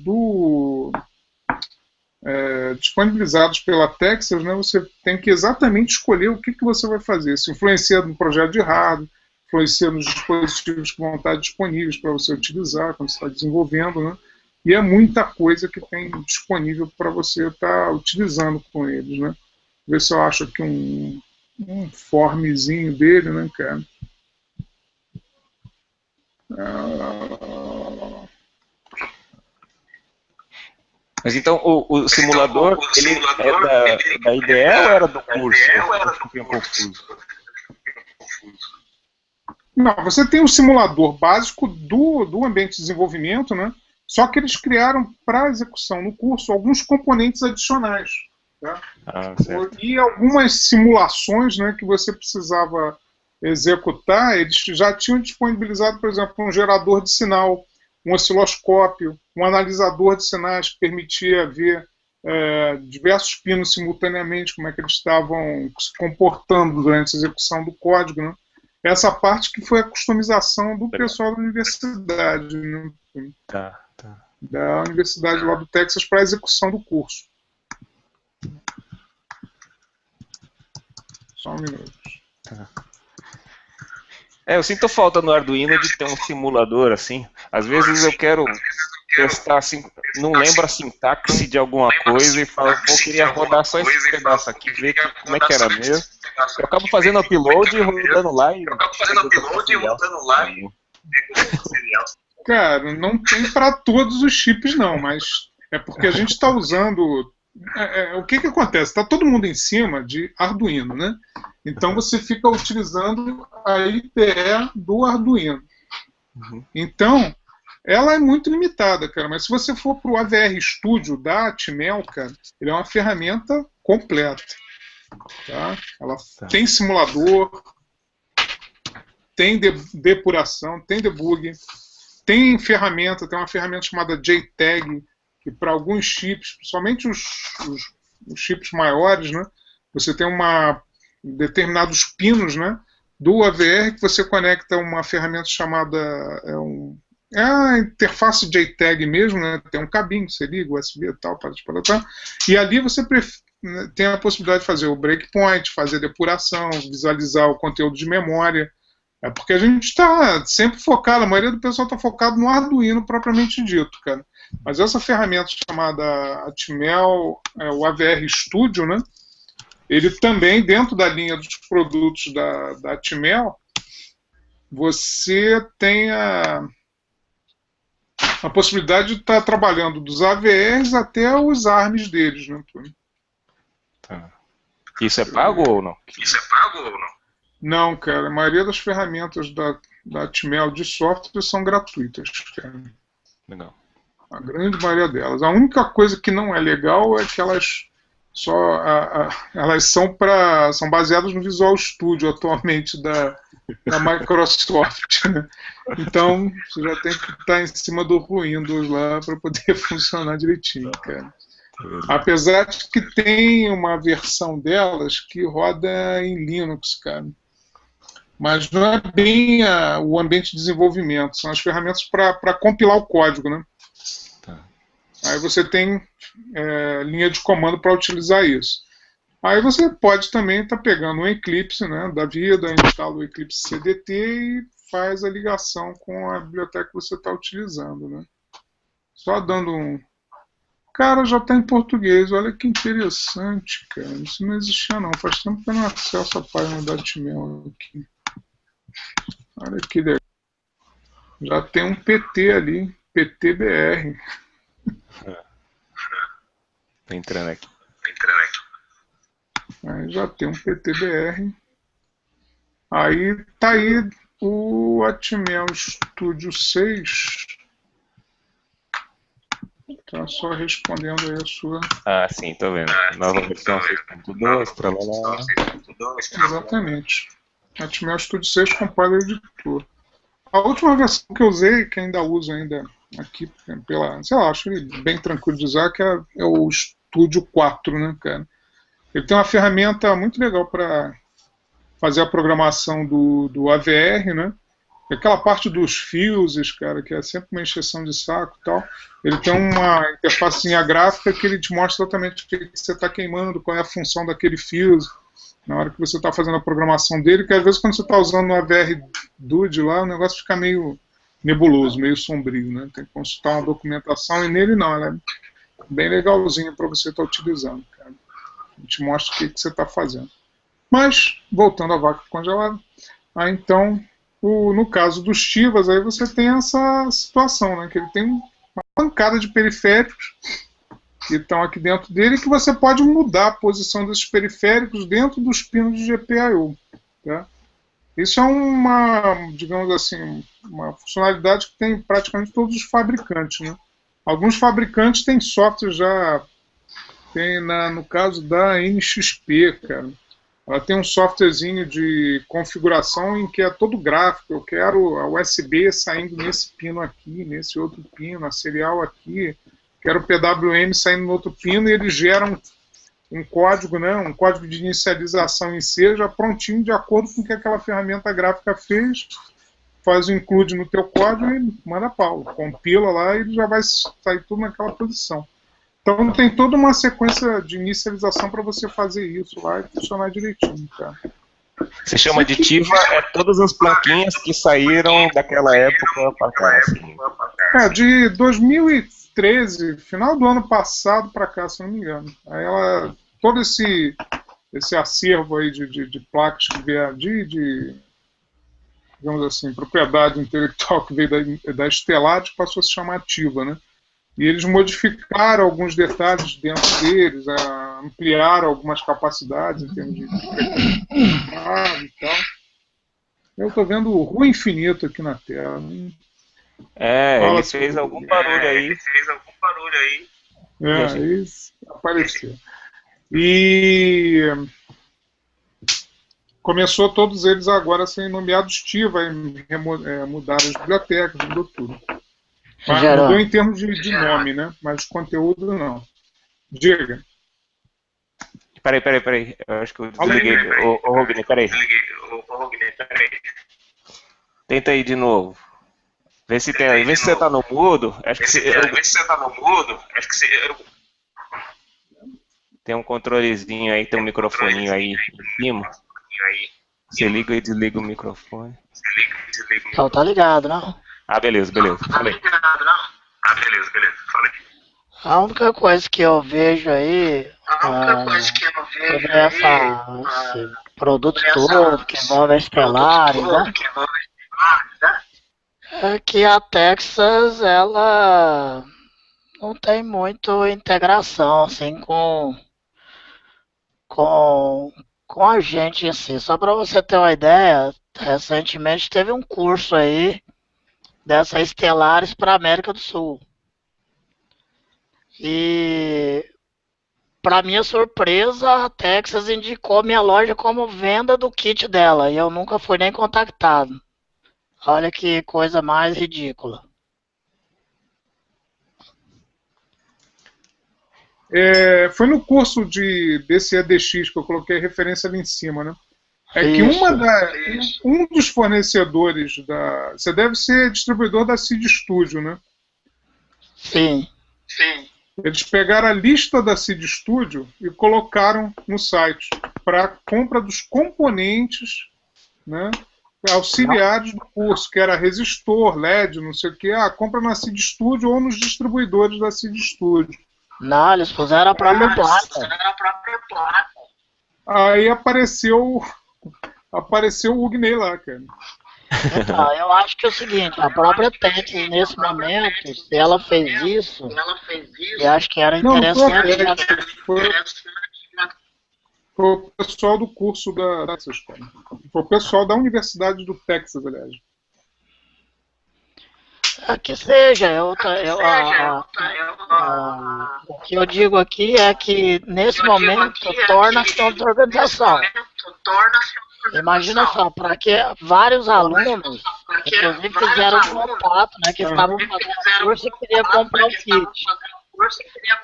disponibilizadas pela Texas, né, você tem que exatamente escolher o que você vai fazer. Se influencia no projeto de hardware, influencia nos dispositivos que vão estar disponíveis para você utilizar quando você está desenvolvendo, né? E é muita coisa que tem disponível para você estar utilizando com eles, né? Ver se eu acho aqui um formzinho dele, né, cara? Mas então o simulador, ele é da IDE ou era do curso? Eu fiquei um pouco confuso. Não, você tem um simulador básico do ambiente de desenvolvimento, né? Só que eles criaram para execução no curso alguns componentes adicionais. Tá? E algumas simulações, né, que você precisava executar, eles já tinham disponibilizado, por exemplo, um gerador de sinal, um osciloscópio, um analisador de sinais que permitia ver diversos pinos simultaneamente, como é que eles estavam se comportando durante a execução do código. Né? Essa parte que foi a customização do pessoal da universidade, né? Da universidade lá do Texas para a execução do curso. Só um minuto. Eu sinto falta no Arduino de ter um simulador assim. Às vezes eu quero testar assim, não lembro a sintaxe de alguma coisa e falo, queria rodar só esse pedaço aqui, ver como é que era mesmo. Eu acabo fazendo upload e rodando lá e... Cara, não tem para todos os chips não, mas é porque a gente está usando... o que acontece? Está todo mundo em cima de Arduino, né? Então você fica utilizando a IDE do Arduino. Então, ela é muito limitada, cara, mas se você for para o AVR Studio da Atmel, cara, ele é uma ferramenta completa. Tá? Ela tem simulador, tem depuração, tem debug, tem uma ferramenta chamada JTAG, que para alguns chips, principalmente os chips maiores, né, você tem determinados pinos, né, do AVR que você conecta uma ferramenta chamada a interface JTAG mesmo, né, tem um cabinho que você liga, USB e tal, e ali você tem a possibilidade de fazer o breakpoint, fazer depuração, visualizar o conteúdo de memória. Porque a gente está sempre focado, a maioria do pessoal está focado no Arduino propriamente dito, cara. Mas essa ferramenta chamada Atmel, o AVR Studio, né? Ele também, dentro da linha dos produtos da Atmel, você tem a possibilidade de estar trabalhando dos AVRs até os ARMs deles, né? Isso é pago ou não? Não, cara. A maioria das ferramentas da Atmel de software são gratuitas, cara. Legal. A grande maioria delas. A única coisa que não é legal é que elas são baseadas no Visual Studio atualmente da Microsoft. Né? Então, você já tem que estar em cima do Windows lá para poder funcionar direitinho, cara. Apesar de que tem uma versão delas que roda em Linux, cara. Mas não é bem o ambiente de desenvolvimento, são as ferramentas para compilar o código, né? Aí você tem linha de comando para utilizar isso. Aí você pode também estar pegando um Eclipse, né, da vida, instala o Eclipse CDT e faz a ligação com a biblioteca que você está utilizando, né? Só dando Cara, já está em português. Olha que interessante, cara. Isso não existia, não. Faz tempo que eu não acesso a página da Atmel aqui. Olha que legal. Já tem um PT ali. PTBR. Tô entrando aqui. Aí já tem um PTBR. Aí tá aí o Atmel Studio 6. Tá só respondendo aí a sua. Ah, sim, tô vendo. Nova versão 6.2, trabalhar. Exatamente. Atmel Studio 6 Compiler Editor. A última versão que eu usei, que ainda uso ainda aqui pela, sei lá, acho ele bem tranquilo de usar, que é o Studio 4, né, cara? Ele tem uma ferramenta muito legal para fazer a programação do AVR, né? Aquela parte dos fuses, cara, que é sempre uma encheção de saco e tal. Ele tem uma interfacezinha gráfica que ele te mostra exatamente o que você está queimando, qual é a função daquele fuse, na hora que você está fazendo a programação dele, que às vezes quando você está usando o AVR Dude lá, o negócio fica meio nebuloso, meio sombrio, né? Tem que consultar uma documentação, e nele não, ela é bem legalzinha para você estar utilizando, cara. A gente mostra o que você está fazendo. Mas, voltando à vaca congelada, aí então, no caso dos Chivas, aí você tem essa situação, né? Que ele tem uma pancada de periféricos que estão aqui dentro dele, que você pode mudar a posição desses periféricos dentro dos pinos de GPIO. Tá? Isso é uma, digamos assim, uma funcionalidade que tem praticamente todos os fabricantes. Né? Alguns fabricantes têm software já, tem no caso da NXP, cara. Ela tem um softwarezinho de configuração em que é todo gráfico. Eu quero a USB saindo nesse pino aqui, nesse outro pino, a serial aqui. Quero o PWM saindo no outro pino, e eles geram um código, né, um código de inicialização em C, já prontinho, de acordo com o que aquela ferramenta gráfica fez, faz o include no teu código e manda pau. Compila lá e ele já vai sair tudo naquela posição. Então tem toda uma sequência de inicialização para você fazer isso lá e funcionar direitinho, cara. Você chama de Tiva todas as plaquinhas que saíram daquela época para cá. Assim. De 2013, final do ano passado para cá, se não me engano. Aí ela, todo esse acervo aí de placas que veio de digamos assim, propriedade intelectual que veio da Stellar, passou a se chamar Tiva, né? E eles modificaram alguns detalhes dentro deles, ampliaram algumas capacidades em termos de e tal. Eu estou vendo Rua Infinito aqui na tela. Ele fez algum barulho aí. Isso apareceu. E começou todos eles agora a serem nomeados Tiva, mudaram as bibliotecas, mudou tudo. Mudou em termos de nome, né? Mas conteúdo não. Diga. Peraí. Eu acho que eu desliguei. Ô, Rogner, peraí. Tenta aí de novo. Vê se você tá no mudo. Acho que tem um controlezinho aí, tem um microfoninho aí em cima. Você liga e desliga o microfone. Então tá ligado, não? Beleza. Falei. A única coisa que eu vejo aí sobre esse produto todo que envolve a Stellaris, né? É que a Texas, ela não tem muito integração assim com a gente em si. Só para você ter uma ideia, recentemente teve um curso aí dessa Stellaris para a América do Sul. E, para minha surpresa, a Texas indicou minha loja como venda do kit dela, e eu nunca fui nem contactado. Olha que coisa mais ridícula. Foi no curso desse EDX que eu coloquei a referência ali em cima, né? Que um dos fornecedores você deve ser distribuidor da Seed Studio, né? Sim. Eles pegaram a lista da Seed Studio e colocaram no site para compra dos componentes, né, auxiliares do curso, que era resistor, LED, não sei o que. Compra na Seed Studio ou nos distribuidores da Seed Studio. Não, eles puseram a própria placa. Aí apareceu o Ugnei lá, cara. Então, eu acho que é o seguinte, a própria Texas, nesse momento, se ela fez isso, eu acho que era Não, não foi a interessante. Texas, foi o pessoal do curso da Texas, cara. Foi o pessoal da Universidade do Texas, aliás. Que seja, o que eu digo aqui é que, nesse momento, torna-se uma desorganização. Imagina só, para que vários alunos, inclusive fizeram contato, né, que estavam fazendo curso e queriam comprar o kit.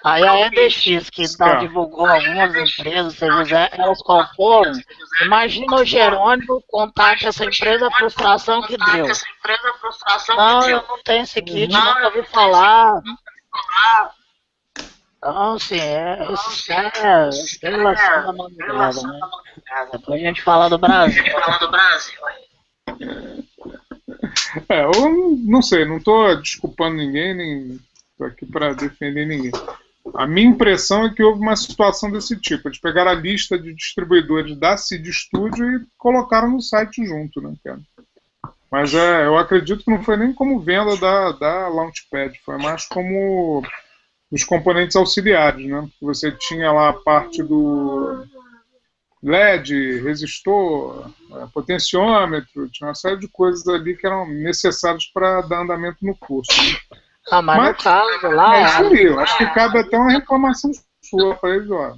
Aí a EDX, que divulgou algumas empresas, seja elas qual foram, imagina o Jerônimo contar que essa empresa, a frustração que deu. Não, eu não tenho esse kit, nunca ouvi falar. Então, assim, isso é relação da madrugada, né? Depois a gente fala do Brasil. Eu não sei, não estou desculpando ninguém, nem estou aqui para defender ninguém. A minha impressão é que houve uma situação desse tipo. Eles pegaram a lista de distribuidores da Seed Studio e colocaram no site junto, né, cara? Mas eu acredito que não foi nem como venda da Launchpad, foi mais como os componentes auxiliares, né? Você tinha lá a parte do LED, resistor, potenciômetro, tinha uma série de coisas ali que eram necessárias para dar andamento no curso. Ah, mas no caso lá... eu acho que cabe até uma reclamação sua para eles, ó.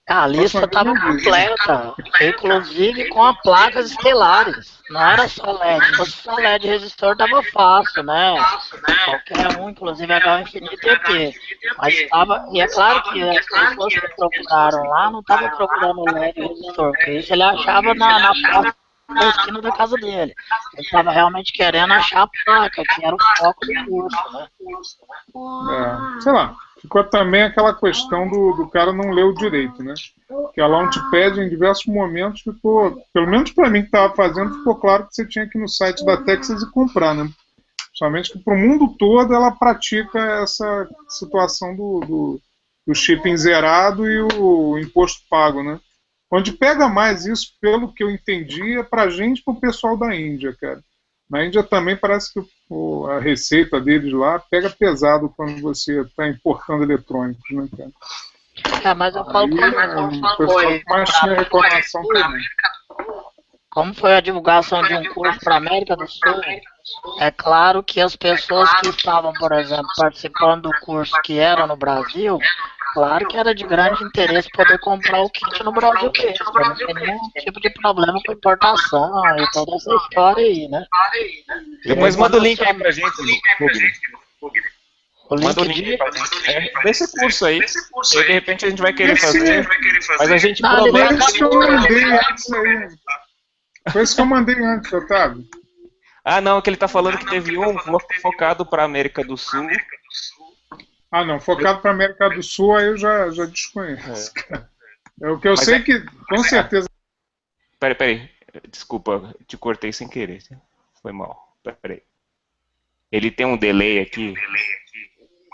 A lista estava completa, inclusive com as placas estelares. Não era só LED, se fosse só LED resistor estava fácil, né? Qualquer um, inclusive HO Infinito ia ter. Mas estava, e é claro que as pessoas que procuraram lá não estavam procurando o LED resistor, porque isso ele achava na porta da esquina da casa dele. Ele estava realmente querendo achar a placa, que era o foco do curso, né? Sei lá. Ficou também aquela questão do cara não ler o direito, né? Que a Launchpad, em diversos momentos, ficou, pelo menos para mim que estava fazendo, ficou claro que você tinha que ir no site da Texas e comprar, né? Somente que para o mundo todo ela pratica essa situação do shipping zerado e o imposto pago, né? Onde pega mais isso, pelo que eu entendi, é para a gente e para o pessoal da Índia, cara. Na Índia também parece que a receita deles lá pega pesado quando você está importando eletrônicos, né, cara? Mas eu falo como foi a divulgação de um curso para a América do Sul, é claro que as pessoas que estavam, por exemplo, participando do curso que era no Brasil, claro que era de grande interesse poder comprar o kit no Brasil mesmo, não tem nenhum tipo de problema com importação e toda essa história aí, né? Depois manda o link aí pra gente, Manda o link desse curso aí. E de repente a gente vai querer fazer, mas a gente promete. Foi isso que eu mandei antes, Otávio. Ah, não, que ele tá falando que teve um focado para América do Sul. Ah, não, focado para América do Sul, aí eu já desconheço. O que eu sei que, com certeza... Peraí, desculpa, te cortei sem querer. Foi mal, peraí. Ele tem um delay aqui.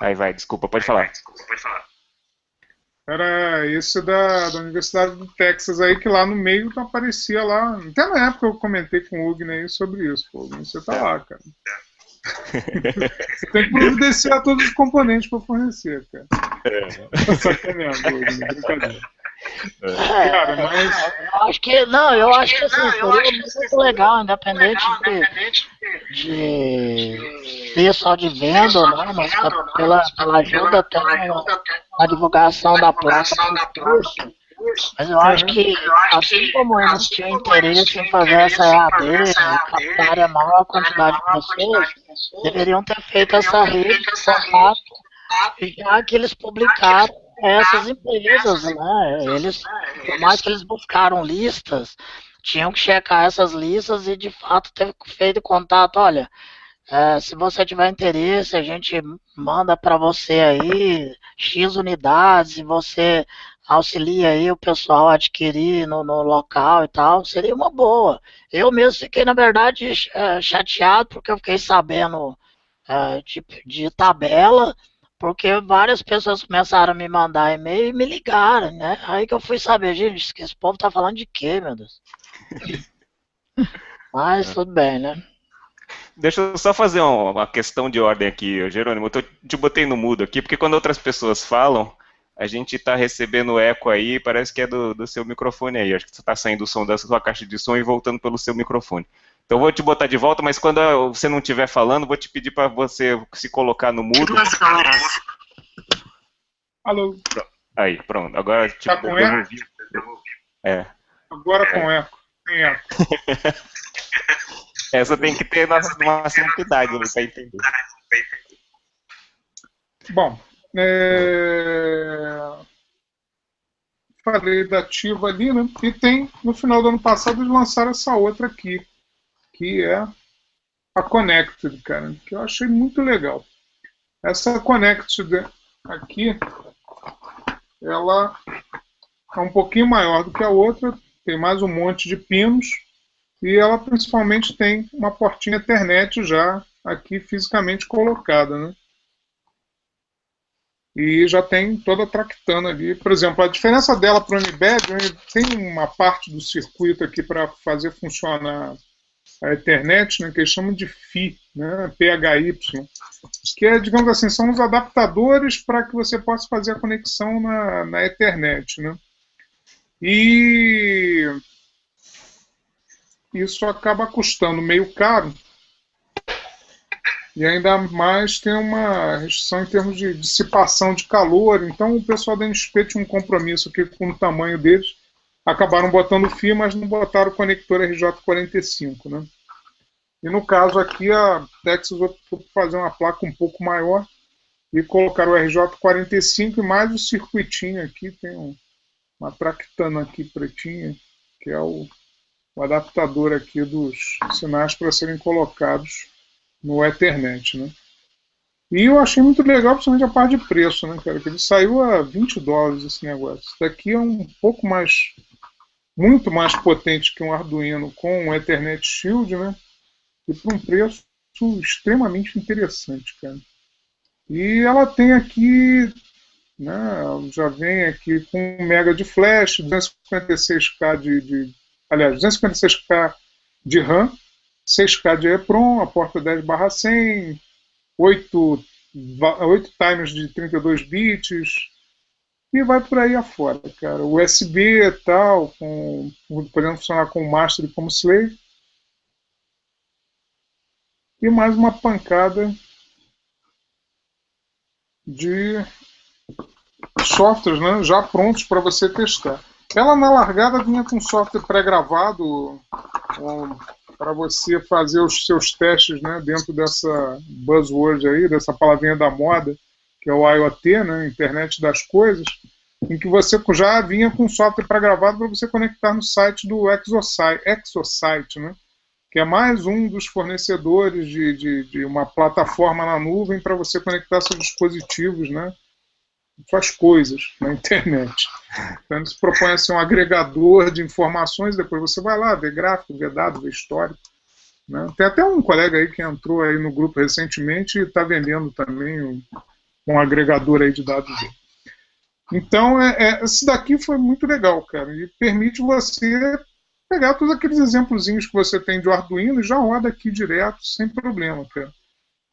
Aí vai, desculpa, pode falar. Era esse da Universidade do Texas aí, que lá no meio aparecia lá. Até na época eu comentei com o Ugne aí sobre isso. Pô, você tá lá, cara. Você tem que providenciar todos os componentes para fornecer, cara. Sacaneando, Ugne, brincadeira. Cara, mas... eu acho que assim, seria muito legal, independente de ser só de venda ou não, mas pela ajuda até na divulgação da placa do curso. Mas eu acho que, assim como eles tinham interesse em fazer essa EAD e captar a maior quantidade de pessoas, deveriam ter feito essa rede de contato, já que eles publicaram essas empresas, né? Eles, por mais que eles buscaram listas, tinham que checar essas listas e de fato ter feito contato. Olha, se você tiver interesse, a gente manda para você aí X unidades e você auxilia aí o pessoal a adquirir no local e tal, seria uma boa. Eu mesmo fiquei, na verdade, chateado porque eu fiquei sabendo de tabela, porque várias pessoas começaram a me mandar e-mail e me ligaram, né? Aí que eu fui saber, gente, esse povo tá falando de quê, meu Deus? Mas tudo bem, né? Deixa eu só fazer uma questão de ordem aqui, Jerônimo. Eu te botei no mudo aqui, porque quando outras pessoas falam, a gente está recebendo eco aí, parece que é do seu microfone aí. Acho que você está saindo o som da sua caixa de som e voltando pelo seu microfone. Então eu vou te botar de volta, mas quando você não estiver falando, vou te pedir para você se colocar no mudo. 2 horas. Alô? Aí, pronto. Agora tipo, Tá com eco? É. Agora com eco. Tem eco. Essa tem que ter uma simplicidade para entender. Bom, falei da ativa ali, né? E tem, no final do ano passado, eles lançaram essa outra aqui, que é a Connected, cara, que eu achei muito legal. Essa Connected aqui, ela é um pouquinho maior do que a outra, tem mais um monte de pinos, e ela principalmente tem uma portinha Ethernet já aqui fisicamente colocada, né? E já tem toda a tractana ali. Por exemplo, a diferença dela para o Unibed, tem uma parte do circuito aqui para fazer funcionar a Ethernet, né, que eles chamam de PHY, né, PHY, que é, digamos assim, são os adaptadores para que você possa fazer a conexão na Ethernet, né? E isso acaba custando meio caro, e ainda mais tem uma restrição em termos de dissipação de calor. Então o pessoal da NXP tinha um compromisso aqui com o tamanho deles, acabaram botando o fio, mas não botaram o conector RJ45, né? E no caso aqui a Texas optou por fazer uma placa um pouco maior e colocar o RJ45 e mais o circuitinho aqui, tem uma tractana aqui pretinha, que é o adaptador aqui dos sinais para serem colocados no Ethernet, né? E eu achei muito legal, principalmente a parte de preço, né, cara? Que ele saiu a $20 esse negócio. Isso daqui é um pouco mais, muito mais potente que um Arduino com um Ethernet Shield, né? E por um preço extremamente interessante, cara. E ela tem aqui, né? Já vem aqui com 1 MB de flash, 256K aliás, 256K de RAM, 6K de EEPROM, a porta 10/100, 8 timers de 32 bits, e vai por aí afora, cara. USB e tal, podendo funcionar com o master e como slave. E mais uma pancada de softwares, né, já prontos para você testar. Ela na largada vinha com software pré-gravado para você fazer os seus testes, né, dentro dessa buzzword aí, dessa palavrinha da moda, que é o IoT, né, Internet das Coisas, em que você já vinha com software pré-gravado para você conectar no site do Exosite, né, que é mais um dos fornecedores de uma plataforma na nuvem para você conectar seus dispositivos, né, suas coisas na internet. Então ele se propõe a ser um agregador de informações, depois você vai lá, vê gráfico, vê dado, vê histórico, né? Tem até um colega aí que entrou aí no grupo recentemente e está vendendo também um agregador aí de dados dele. Então, esse daqui foi muito legal, cara, e permite você pegar todos aqueles exemplozinhos que você tem de Arduino e já roda aqui direto, sem problema, cara.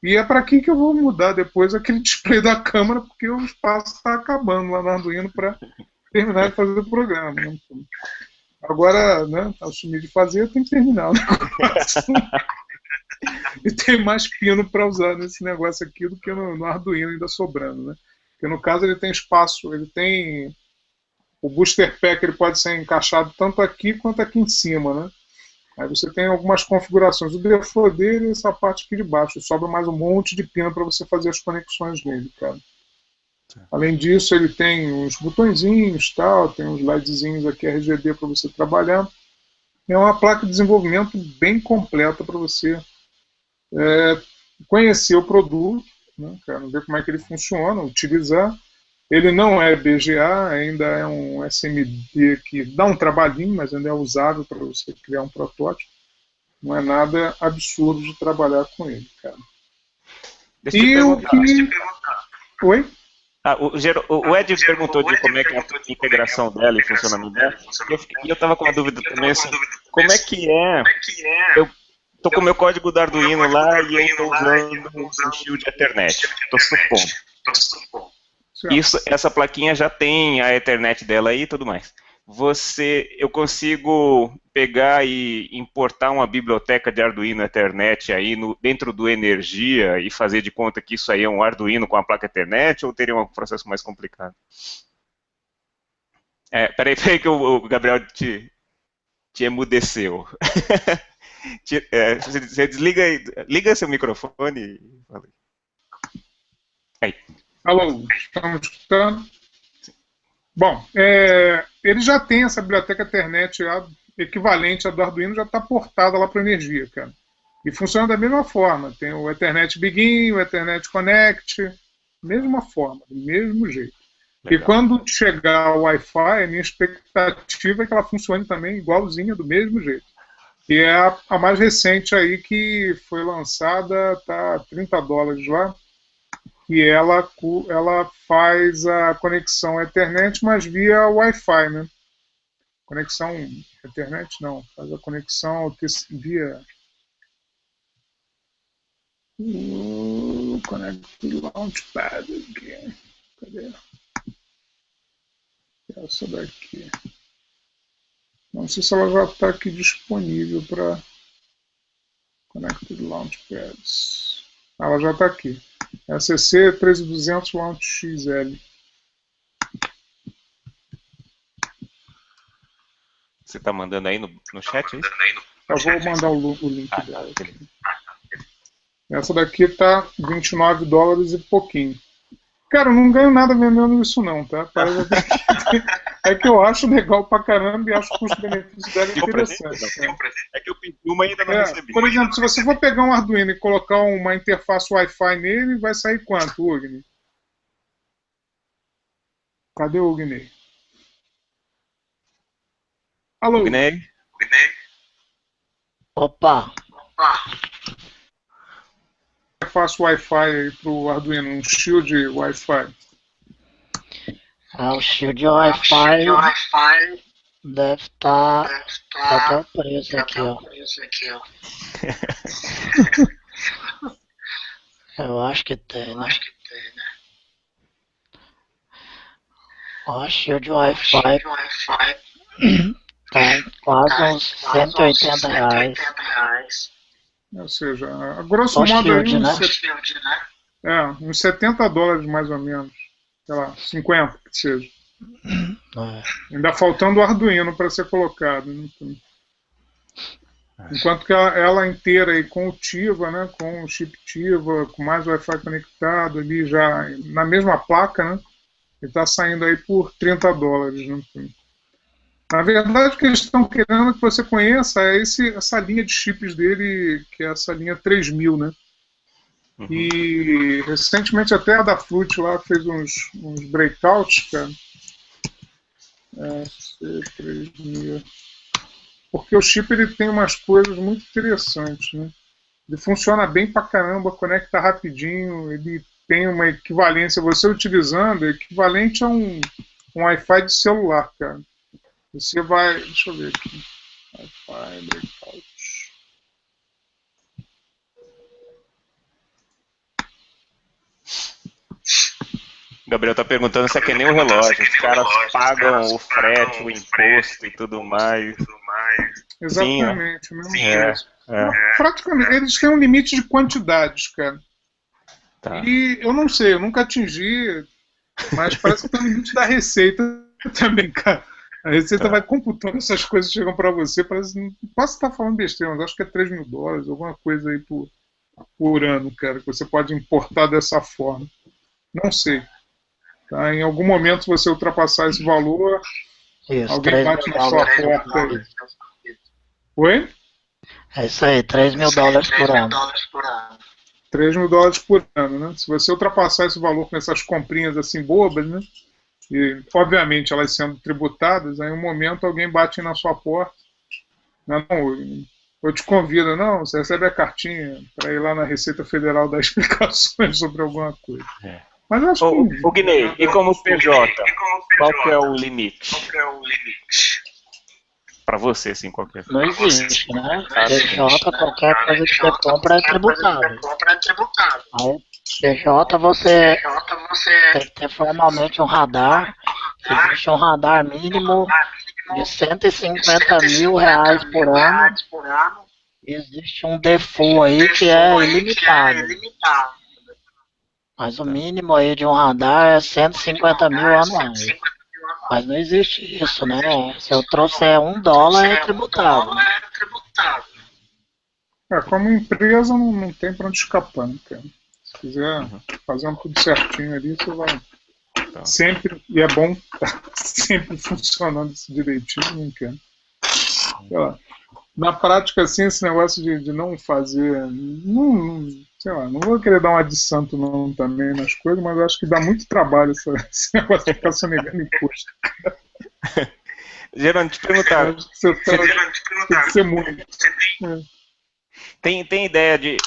E é para aqui que eu vou mudar depois aquele display da câmera, porque o espaço está acabando lá no Arduino para terminar de fazer o programa, né? Agora, né, assumir de fazer, tem que terminar o negócio. E tem mais pino para usar nesse negócio aqui do que no Arduino ainda sobrando, né? Porque no caso ele tem espaço, ele tem o booster pack, ele pode ser encaixado tanto aqui quanto aqui em cima, né? Aí você tem algumas configurações. O default dele é essa parte aqui de baixo. Sobra mais um monte de pino para você fazer as conexões nele, cara. Além disso, ele tem uns botõezinhos, tal, tem uns LEDzinhos aqui RGB para você trabalhar. É uma placa de desenvolvimento bem completa para você conhecer o produto, né, cara, ver como é que ele funciona, utilizar. Ele não é BGA, ainda é um SMD que dá um trabalhinho, mas ainda é usável para você criar um protótipo. Não é nada absurdo de trabalhar com ele, cara. Deixa eu te perguntar. Oi? O Ed perguntou de como é que é a integração dela e funcionamento dela. E eu estava com uma dúvida também, assim, como é que é? Eu tô com o meu código do Arduino lá e eu estou usando um shield Ethernet. Estou supondo. Essa plaquinha já tem a Ethernet dela aí e tudo mais. Eu consigo pegar e importar uma biblioteca de Arduino Ethernet aí dentro do Energia e fazer de conta que isso aí é um Arduino com a placa Ethernet, ou teria um processo mais complicado? Peraí que o Gabriel te emudeceu. Você liga seu microfone e fala aí. Alô, estamos escutando? Bom, ele já tem essa biblioteca Ethernet equivalente à do Arduino, já está portada lá para a Energia, cara. E funciona da mesma forma. Tem o Ethernet Begin, o Ethernet Connect, mesma forma, do mesmo jeito. Legal. E quando chegar o Wi-Fi, a minha expectativa é que ela funcione também igualzinha, do mesmo jeito. E é a mais recente aí que foi lançada, tá $30 lá. E ela faz a conexão Ethernet, mas via Wi-Fi, né? Conexão Ethernet não, faz a conexão via Connect Launchpad aqui. Cadê? Essa daqui. Não sei se ela já está aqui disponível para Connected Launchpads. Ela já está aqui. ACC 13200 Launch XL. Você está mandando aí no chat? É isso? Eu vou mandar o link dela. Essa daqui está $29 e pouquinho. Cara, eu não ganho nada vendendo isso não, tá? É que eu acho legal pra caramba e acho que o custo-benefício dela é interessante. É que eu pedi uma e ainda não recebi. Por exemplo, se você for pegar um Arduino e colocar uma interface Wi-Fi nele, vai sair quanto, Ugni? Cadê o Ugni? Alô? Ugni? Opa! Interface Wi-Fi aí pro Arduino, um shield Wi-Fi. O shield Wi-Fi deve estar até o preço aqui, ó. Eu acho que tem, né? Ó, shield Wi-Fi tá quase uns R$180. Ou seja, a grosso modo aí uns $70 mais ou menos. Sei lá, 50 que seja. Ainda faltando o Arduino para ser colocado. Né? Enquanto que ela inteira aí com o TIVA, né, com o chip TIVA, com mais Wi-Fi conectado ali já na mesma placa, né, ele está saindo aí por $30. Né? Na verdade, o que eles estão querendo que você conheça é essa linha de chips dele, que é essa linha 3000, né? Uhum. E recentemente até a da Fruit lá fez uns breakouts, cara. C3000. Porque o chip ele tem umas coisas muito interessantes, né? Ele funciona bem pra caramba, conecta rapidinho, ele tem uma equivalência, você utilizando, é equivalente a um Wi-Fi de celular, cara. Você vai, deixa eu ver aqui, Wi-Fi, breakout. Gabriel tá perguntando se é que nem o relógio, os caras pagam o frete, o imposto e tudo mais. Exatamente, o mesmo preço. Praticamente, eles têm um limite de quantidades, cara. Tá. E eu não sei, eu nunca atingi, mas parece que tem um limite da receita também, cara. A receita vai computando essas coisas que chegam para você, parece, não posso estar falando besteira, mas acho que é $3.000, alguma coisa aí por ano, cara, que você pode importar dessa forma. Não sei. Tá? Em algum momento, se você ultrapassar esse valor, alguém bate na sua porta aí. Oi? É isso aí, $3.000 por ano. $3.000 por ano, né? Se você ultrapassar esse valor com essas comprinhas assim bobas, né? E, obviamente, elas sendo tributadas, aí em um momento alguém bate na sua porta. Não, eu te convido, não, você recebe a cartinha para ir lá na Receita Federal dar explicações sobre alguma coisa. Mas eu acho Ô Guinei, e como PJ, qual que é o limite? Para você, assim, qualquer. Não existe, né? PJ, qualquer coisa que você compra é tributável. Aí, PJ, você tem que ter formalmente um radar. Existe um radar mínimo de R$ 150.000 por ano. Existe um default aí que é ilimitado. Mas o mínimo aí de um radar é 150.000 anuais. Mas não existe isso, né? Se eu trouxer $1 é tributável. Como empresa não tem pra onde escapar, né, cara? Se quiser fazendo tudo certinho ali, você vai sempre, e é bom, tá sempre funcionando isso direitinho, não quer. Sei lá. Na prática, assim, esse negócio de não fazer, sei lá, não vou querer dar uma de santo não também nas coisas, mas eu acho que dá muito trabalho esse negócio de ficar sonegando imposto. Gerando, te perguntar. Tem que ser muito. Tem ideia de.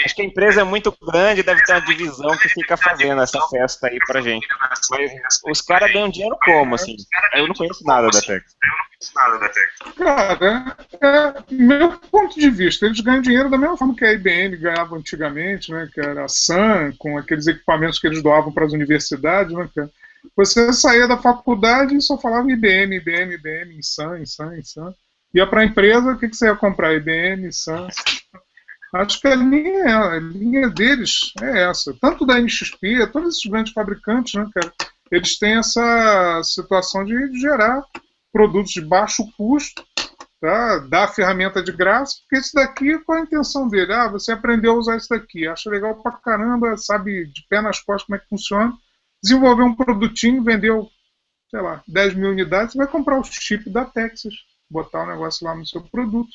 Acho que a empresa é muito grande, deve ter uma divisão que fica fazendo essa festa aí pra gente. Mas os caras ganham dinheiro como, assim? Eu não conheço nada da Texas. Cara, meu ponto de vista, eles ganham dinheiro da mesma forma que a IBM ganhava antigamente, né, que era a Sun, com aqueles equipamentos que eles doavam para as universidades, né, cara. Você saía da faculdade e só falava IBM, Sun. Ia para a empresa, o que você ia comprar? IBM, Sun. Acho que a linha deles é essa. Tanto da NXP, todos esses grandes fabricantes, né, cara, eles têm essa situação de gerar produtos de baixo custo, tá? Dar a ferramenta de graça, porque isso daqui, qual a intenção dele? Você aprendeu a usar isso daqui, acha legal pra caramba, sabe de pé nas costas como é que funciona, desenvolveu um produtinho, vendeu, sei lá, 10.000 unidades, você vai comprar o chip da Texas, botar o negócio lá no seu produto.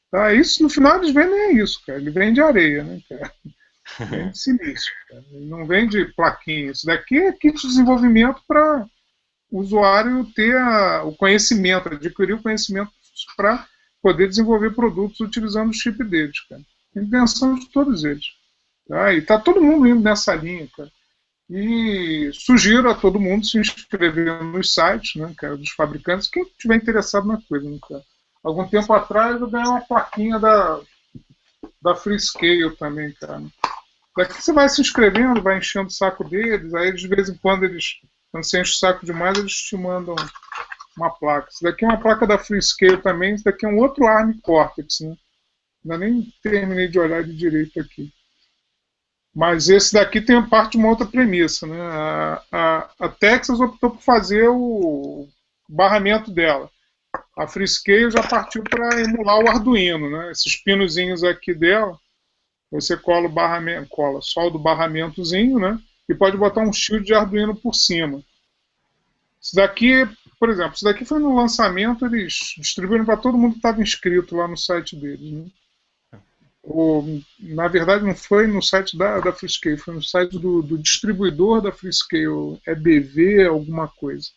Tá? Isso, no final, eles vendem isso, cara. Ele vende areia, né, cara? Vende silício, cara. Ele não vende plaquinha. Isso daqui é kit de desenvolvimento para o usuário ter o conhecimento, adquirir o conhecimento para poder desenvolver produtos utilizando o chip deles, cara. Invenção de todos eles. Tá? E está todo mundo indo nessa linha, cara. E sugiro a todo mundo se inscrever nos sites, né, cara, dos fabricantes, quem estiver interessado na coisa, né, cara. Algum tempo atrás eu ganhei uma plaquinha da Freescale também, cara. Daqui você vai se inscrevendo, vai enchendo o saco deles, aí de vez em quando quando você enche o saco demais, eles te mandam uma placa. Isso daqui é uma placa da Freescale também, isso daqui é um outro ARM Cortex, né? Ainda nem terminei de olhar de direito aqui. Mas esse daqui tem parte de uma outra premissa, né? A Texas optou por fazer o barramento dela. A Freescale já partiu para emular o Arduino, né? Esses pinozinhos aqui dela, você cola o barramento, solda o barramentozinho, né? E pode botar um shield de Arduino por cima. Isso daqui, por exemplo, isso daqui foi no lançamento, eles distribuíram para todo mundo que estava inscrito lá no site deles, né? Na verdade não foi no site da Freescale, foi no site do distribuidor da Freescale, BV alguma coisa.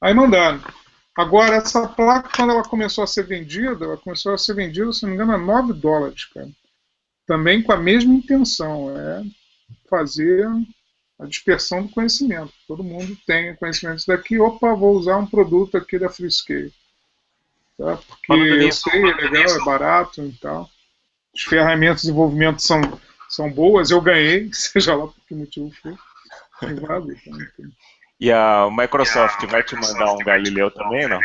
Aí mandaram. Agora, essa placa, quando ela começou a ser vendida, se não me engano, a $9, cara. Também com a mesma intenção, fazer a dispersão do conhecimento. Todo mundo tem conhecimento disso daqui, vou usar um produto aqui da Freescale. Tá? Porque eu sei, é legal, é barato e tal. As ferramentas de desenvolvimento são boas, eu ganhei, seja lá por que motivo for. E a Microsoft vai te mandar um Galileu também, não?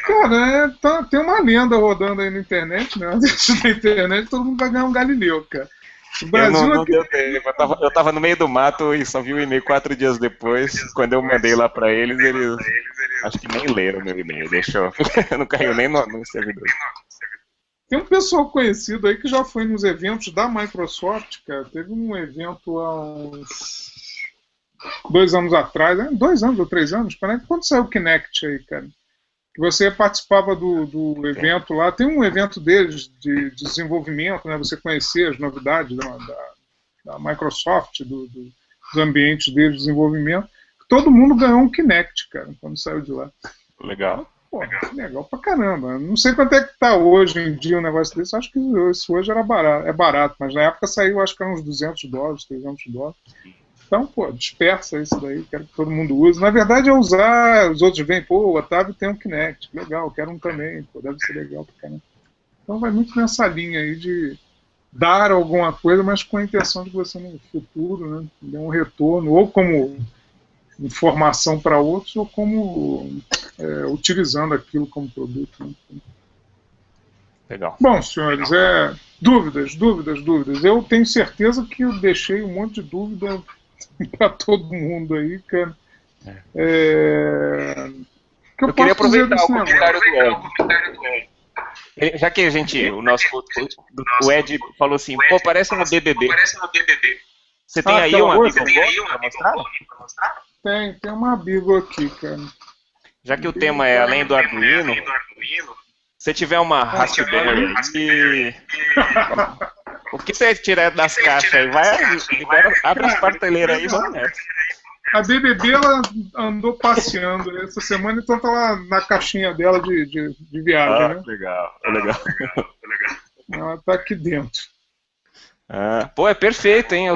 Cara, tem uma lenda rodando aí na internet, né? Na internet todo mundo vai ganhar um Galileu, cara. O Brasil não deu tempo. Eu tava no meio do mato e só vi o e-mail 4 dias depois. Quando eu mandei lá pra eles acho que nem leram meu e-mail, deixou. Não caiu nem no servidor. Tem um pessoal conhecido aí que já foi nos eventos da Microsoft, cara. Teve um evento há uns 2 anos atrás, 2 anos ou 3 anos, quando saiu o Kinect aí, cara, que você participava do evento lá, tem um evento deles de desenvolvimento, né, você conhecer as novidades da Microsoft, dos ambientes deles de desenvolvimento, todo mundo ganhou um Kinect, cara, quando saiu de lá. Legal. Pô, legal pra caramba. Não sei quanto é que tá hoje em dia um negócio desse. Acho que isso hoje era barato, é barato, mas na época saiu, acho que era uns $200, $300. Então, pô, dispersa isso daí, quero que todo mundo use. Na verdade é usar, os outros vêm, pô, o Otávio tem um Kinect, legal, quero um também, pô, deve ser legal pra caramba. Então vai muito nessa linha aí de dar alguma coisa, mas com a intenção de você no futuro, né, dar um retorno, ou como informação para outros, ou como utilizando aquilo como produto. Né? Legal. Bom, senhores, dúvidas. Eu tenho certeza que eu deixei um monte de dúvida para todo mundo aí, cara. Que eu queria aproveitar o comentário do Ed. Já que o Ed falou assim, pô, parece uma BBB. Você tem aí uma Bíblia para mostrar? Tem uma Bíblia aqui, cara. Já que o tema é além do Arduino, se tiver uma Raspberry aí, o que você tirar das caixas aí? Abre as prateleiras aí e vamos nessa. A BBB, ela andou passeando essa semana, então tá lá na caixinha dela de viagem, né? Legal. Ela tá aqui dentro. Pô, é perfeito, hein?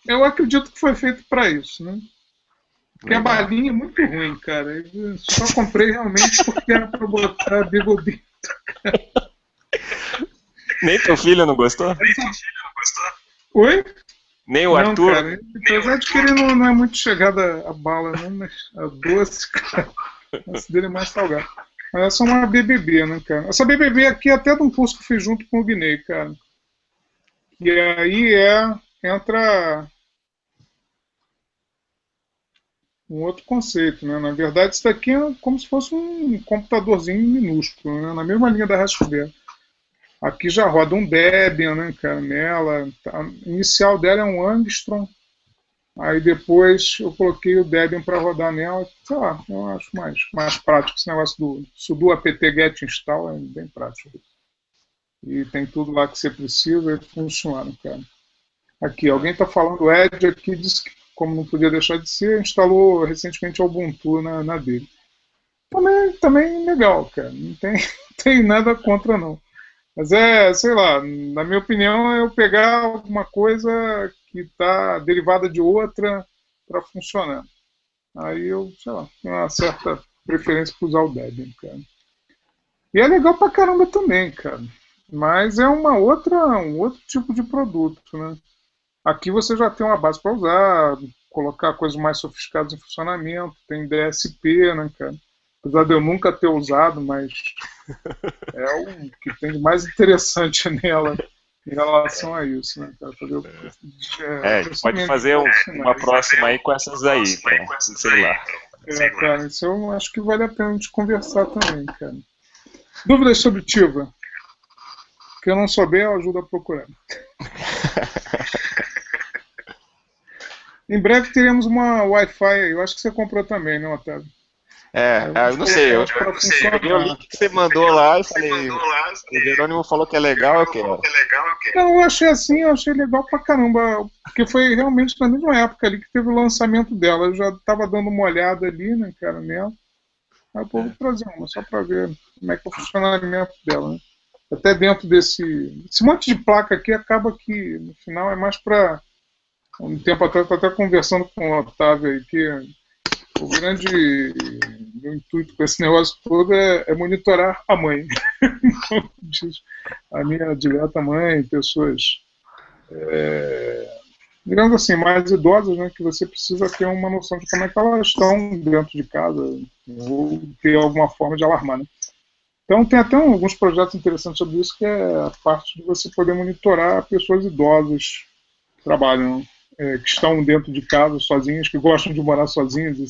Eu acredito que foi feito pra isso, né? Porque a balinha é muito ruim, cara. Eu só comprei realmente porque era pra botar a Bíblia dentro. Nem teu filho não gostou? Oi? Nem o Arthur? Cara, apesar de que ele não é muito chegada a bala, não, mas a doce, cara. Esse dele é mais salgado. Mas essa é uma BBB, né, cara? Essa BBB aqui é até de um curso que eu fiz junto com o Guinei, cara. E aí entra um outro conceito, né? Na verdade, isso daqui é como se fosse um computadorzinho minúsculo, né? Na mesma linha da Raspberry. Aqui já roda um Debian, né, cara, nela. A inicial dela é um Angstrom. Aí depois eu coloquei o Debian para rodar nela. Sei lá, eu acho mais prático esse negócio do sudo apt get install, é bem prático. E tem tudo lá que você precisa e funciona, cara. Aqui, alguém está falando, o Ed aqui disse que, como não podia deixar de ser, instalou recentemente o Ubuntu na dele. Também legal, cara. Não tem nada contra, não. Mas sei lá, na minha opinião, é eu pegar alguma coisa que está derivada de outra para funcionar. Aí eu, sei lá, tenho uma certa preferência por usar o Debian, cara. E é legal pra caramba também, cara. Mas é um outro tipo de produto, né? Aqui você já tem uma base para usar, colocar coisas mais sofisticadas em funcionamento, tem DSP, né, cara? Apesar de eu nunca ter usado, mas é o que tem de mais interessante nela em relação a isso, né, cara? Pode fazer uma próxima aí com essas aí, sei lá. Cara, isso eu acho que vale a pena a gente conversar também, cara. Dúvidas sobre Tiva? Que eu não souber, eu ajudo a procurar. Em breve teremos uma Wi-Fi, eu acho que você comprou também, não, Otávio? Eu não sei, eu vi o link que você mandou lá e falei, o Jerônimo falou que é legal, eu quero. Não, eu achei legal pra caramba, porque foi realmente na mesma época ali que teve o lançamento dela, eu já tava dando uma olhada ali, né, cara, nela. Aí eu vou trazer uma, só pra ver como é que é o funcionamento dela, né? Até dentro esse monte de placa aqui, acaba que no final é mais para um tempo atrás, eu até conversando com o Otávio aí, que o meu intuito com esse negócio todo é monitorar a mãe. A minha direta mãe, pessoas, digamos assim, mais idosas, né, que você precisa ter uma noção de como é que elas estão dentro de casa, ou ter alguma forma de alarmar, né? Então tem até alguns projetos interessantes sobre isso, que é a parte de você poder monitorar pessoas idosas que trabalham, que estão dentro de casa sozinhas, que gostam de morar sozinhas, e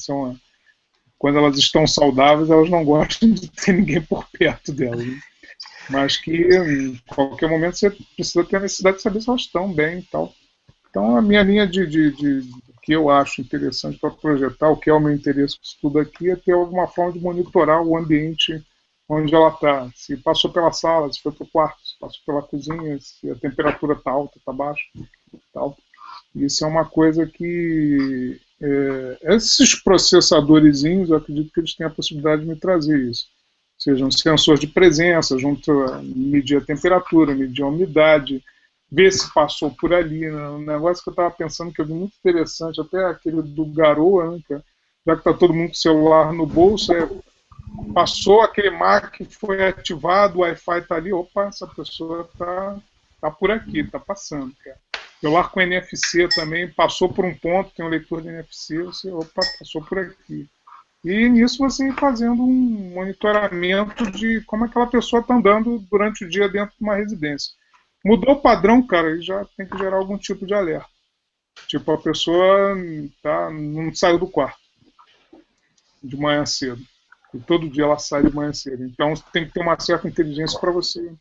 quando elas estão saudáveis, elas não gostam de ter ninguém por perto delas, né? Mas que em qualquer momento você precisa ter a necessidade de saber se elas estão bem e tal. Então a minha linha de que eu acho interessante para projetar, o que é o meu interesse com isso tudo aqui, é ter alguma forma de monitorar o ambiente onde ela está, se passou pela sala, se foi para o quarto, se passou pela cozinha, se a temperatura está alta, está baixa, tal. Isso é uma coisa que Esses processadorzinhos, eu acredito que eles têm a possibilidade de me trazer isso. Seja um sensor de presença, junto a medir a temperatura, medir a umidade, ver se passou por ali. Né? Um negócio que eu estava pensando que é muito interessante, até aquele do Garoa, né, já que está todo mundo com o celular no bolso, passou aquele marco, foi ativado, o Wi-Fi está ali, opa, essa pessoa está por aqui, está passando. Cara. Celular com NFC também, passou por um ponto, tem um leitor de NFC, você, opa, passou por aqui. E nisso você ir fazendo um monitoramento de como aquela pessoa está andando durante o dia dentro de uma residência. Mudou o padrão, cara, e já tem que gerar algum tipo de alerta. Tipo, a pessoa não saiu do quarto de manhã cedo. E todo dia ela sai de manhã cedo. Então tem que ter uma certa inteligência para você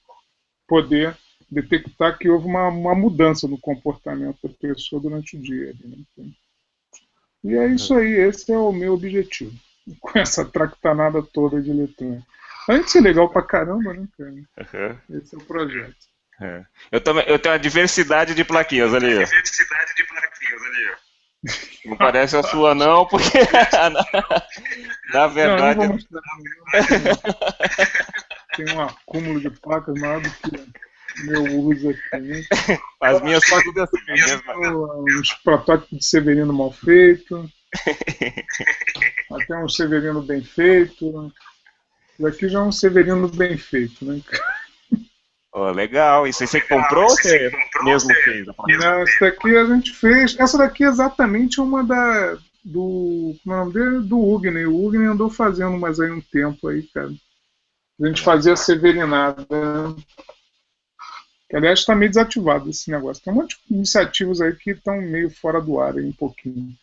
poder detectar que houve uma mudança no comportamento da pessoa durante o dia. Né? E é isso aí, esse é o meu objetivo. Com essa tractanada toda de eletrônica. Além de ser legal pra caramba, né, cara? Esse é o projeto. Eu tenho uma diversidade de plaquinhas ali. Não parece a sua não, porque na verdade... Não mostrar, tem um acúmulo de placas maior do que o meu uso aqui. Né? As minhas são tudo assim mesmo. Uns protótipos de Severino mal feito. Até um Severino bem feito. Daqui já é um Severino bem feito, né? Oh, legal. Isso aí você comprou ou você mesmo fez? Não, essa daqui a gente fez. Essa daqui é exatamente uma do Ugni. O Ugni andou fazendo mais aí um tempo aí, cara. A gente fazia severinada. Que, aliás, está meio desativado esse negócio. Tem um monte de iniciativas aí que estão meio fora do ar aí um pouquinho.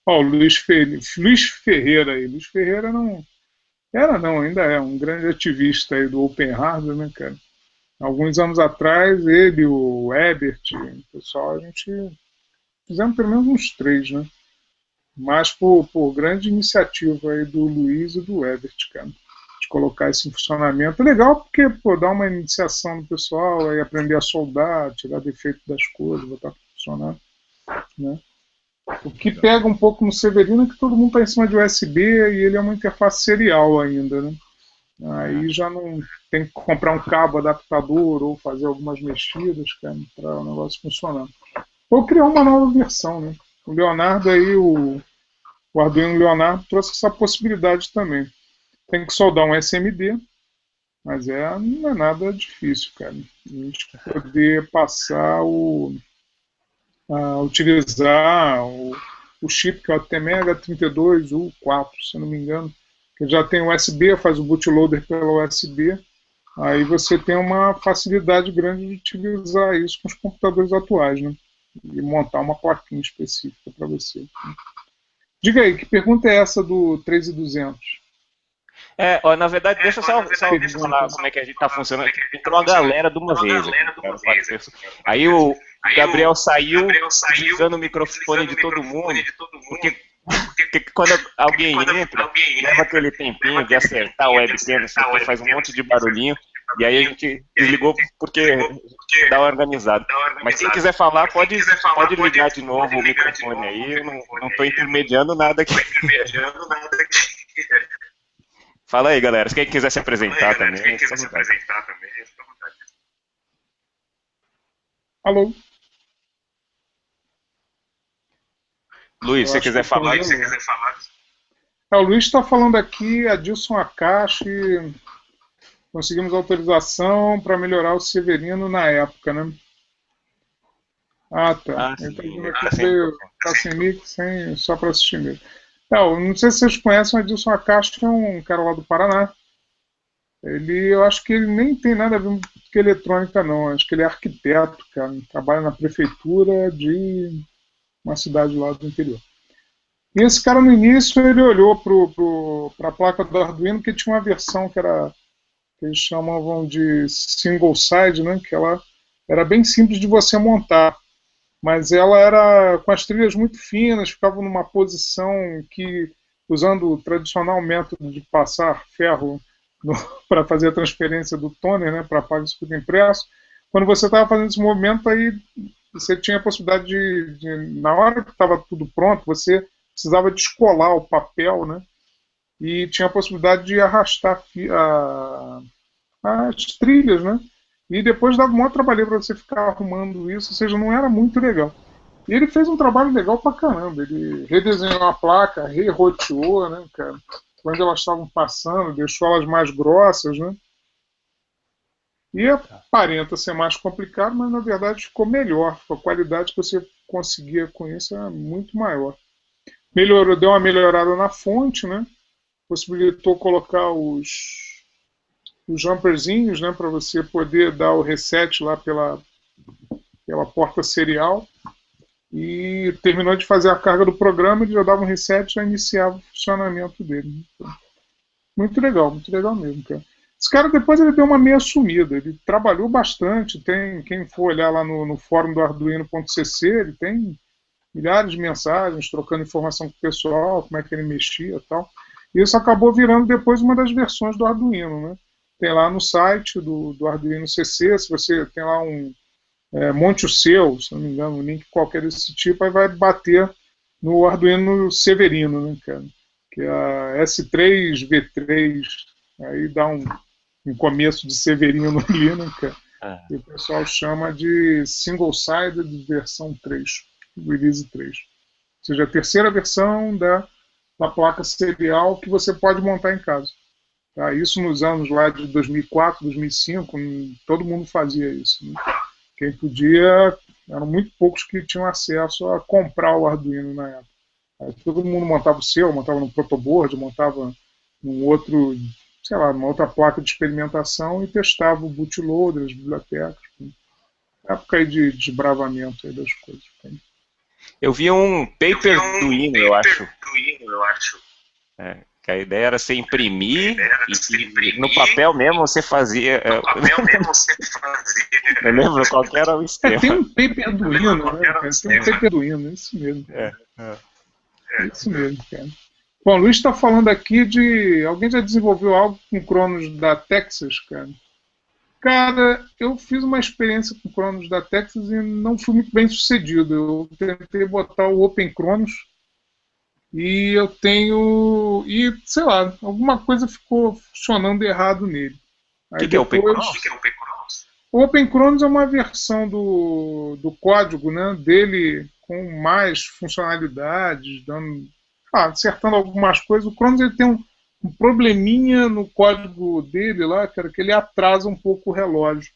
Ó, o Luiz Ferreira aí. Luiz Ferreira ainda é um grande ativista aí do Open Hardware, né, cara? Alguns anos atrás, ele, o Ebert, o pessoal, a gente fizemos pelo menos uns 3, né? Mas por grande iniciativa aí do Luiz e do Ebert, cara, de colocar isso em funcionamento. É legal porque, dá uma iniciação no pessoal, aí aprender a soldar, tirar defeito das coisas, botar para funcionar, né? O que pega um pouco no Severino é que todo mundo está em cima de USB e ele é uma interface serial ainda, né? Aí já não tem que comprar um cabo adaptador ou fazer algumas mexidas para o negócio funcionar. Ou criar uma nova versão, né? O Leonardo aí, o Arduino Leonardo trouxe essa possibilidade também. Tem que soldar um SMD, mas não é nada difícil, cara. A gente poder passar a utilizar o chip que é o TMega32U4, se não me engano, que já tem USB, faz o bootloader pelo USB, aí você tem uma facilidade grande de utilizar isso com os computadores atuais, né? E montar uma plaquinha específica para você. Diga aí, que pergunta é essa do 3200? Na verdade, deixa eu só falar como é que a gente tá funcionando. Entrou uma galera de uma vez. Aí o Gabriel saiu desligando o microfone de todo mundo, porque quando alguém entra, leva aquele tempinho de acertar o webcam, faz um monte de barulhinho, e aí a gente desligou porque dá uma organizada. Mas quem quiser falar, pode ligar de novo o microfone aí, eu não estou intermediando nada aqui. Fala aí, galera. Quem quiser se apresentar também. Alô? Luiz, se você quiser falar. O Luiz está falando aqui, Adilson Akashi, conseguimos autorização para melhorar o Severino na época, né? Ah, tá. Ele está dizendo aqui que veio sem mic, só para assistir mesmo. Não sei se vocês conhecem o Adilson Akashi, que é um cara lá do Paraná. Eu acho que ele nem tem nada a ver com eletrônica, não. Acho que ele é arquiteto, cara. Trabalha na prefeitura de uma cidade lá do interior. E esse cara, no início, ele olhou para a placa do Arduino, que tinha uma versão que eles chamavam de single side, né? Que ela era bem simples de você montar. Mas ela era com as trilhas muito finas, ficava numa posição que, usando o tradicional método de passar ferro para fazer a transferência do toner, né, para apagar o circuito impresso, quando você estava fazendo esse movimento, aí você tinha a possibilidade de na hora que estava tudo pronto, você precisava descolar o papel, né? E tinha a possibilidade de arrastar as trilhas, né? E depois dava um maior trabalho para você ficar arrumando isso, ou seja, não era muito legal. E ele fez um trabalho legal pra caramba. Ele redesenhou a placa, re-roteou, né, cara? Quando elas estavam passando, deixou elas mais grossas, né? E aparenta ser mais complicado, mas na verdade ficou melhor. A qualidade que você conseguia com isso era muito maior. Melhorou, deu uma melhorada na fonte, né? Possibilitou colocar os jumperzinhos, né? Para você poder dar o reset lá pela porta serial. E terminou de fazer a carga do programa, ele já dava um reset e já iniciava o funcionamento dele. Muito legal mesmo, cara. Esse cara depois ele deu uma meia sumida, ele trabalhou bastante, tem quem for olhar lá no fórum do Arduino.cc, ele tem milhares de mensagens, trocando informação com o pessoal, como é que ele mexia e tal. E isso acabou virando depois uma das versões do Arduino, né? Tem lá no site do Arduino.cc, se você tem lá monte o seu, se não me engano, um link qualquer desse tipo, aí vai bater no Arduino Severino, né, cara? Que é a S3V3, aí dá um começo de Severino ali, né, cara? E o pessoal chama de Single-Sided versão 3, release 3. Ou seja, a terceira versão da placa serial que você pode montar em casa. Tá? Isso nos anos lá de 2004, 2005, todo mundo fazia isso, né? Quem podia, eram muito poucos que tinham acesso a comprar o Arduino na época. Aí todo mundo montava o seu, montava no protoboard, montava num outro, sei lá, numa outra placa de experimentação e testava o bootloader, as bibliotecas. Época aí de desbravamento aí das coisas. Eu vi um paper do Hino, eu acho. Que a ideia era você imprimir e no papel mesmo você fazia. Eu lembro qual que era o esquema. Tem um paper do Hino, né? Tem um paper do Hino, é isso mesmo. É isso mesmo, cara. Bom, o Luiz está falando aqui de. Alguém já desenvolveu algo com Cronos da Texas, cara? Cara, eu fiz uma experiência com Cronos da Texas e não fui muito bem sucedido. Eu tentei botar o Open Cronos. E eu tenho. E, sei lá, alguma coisa ficou funcionando errado nele. O que é o Open Cronos? O Open Cronos é uma versão do código, né, dele com mais funcionalidades, acertando algumas coisas. O Cronos ele tem um probleminha no código dele lá, cara, que ele atrasa um pouco o relógio.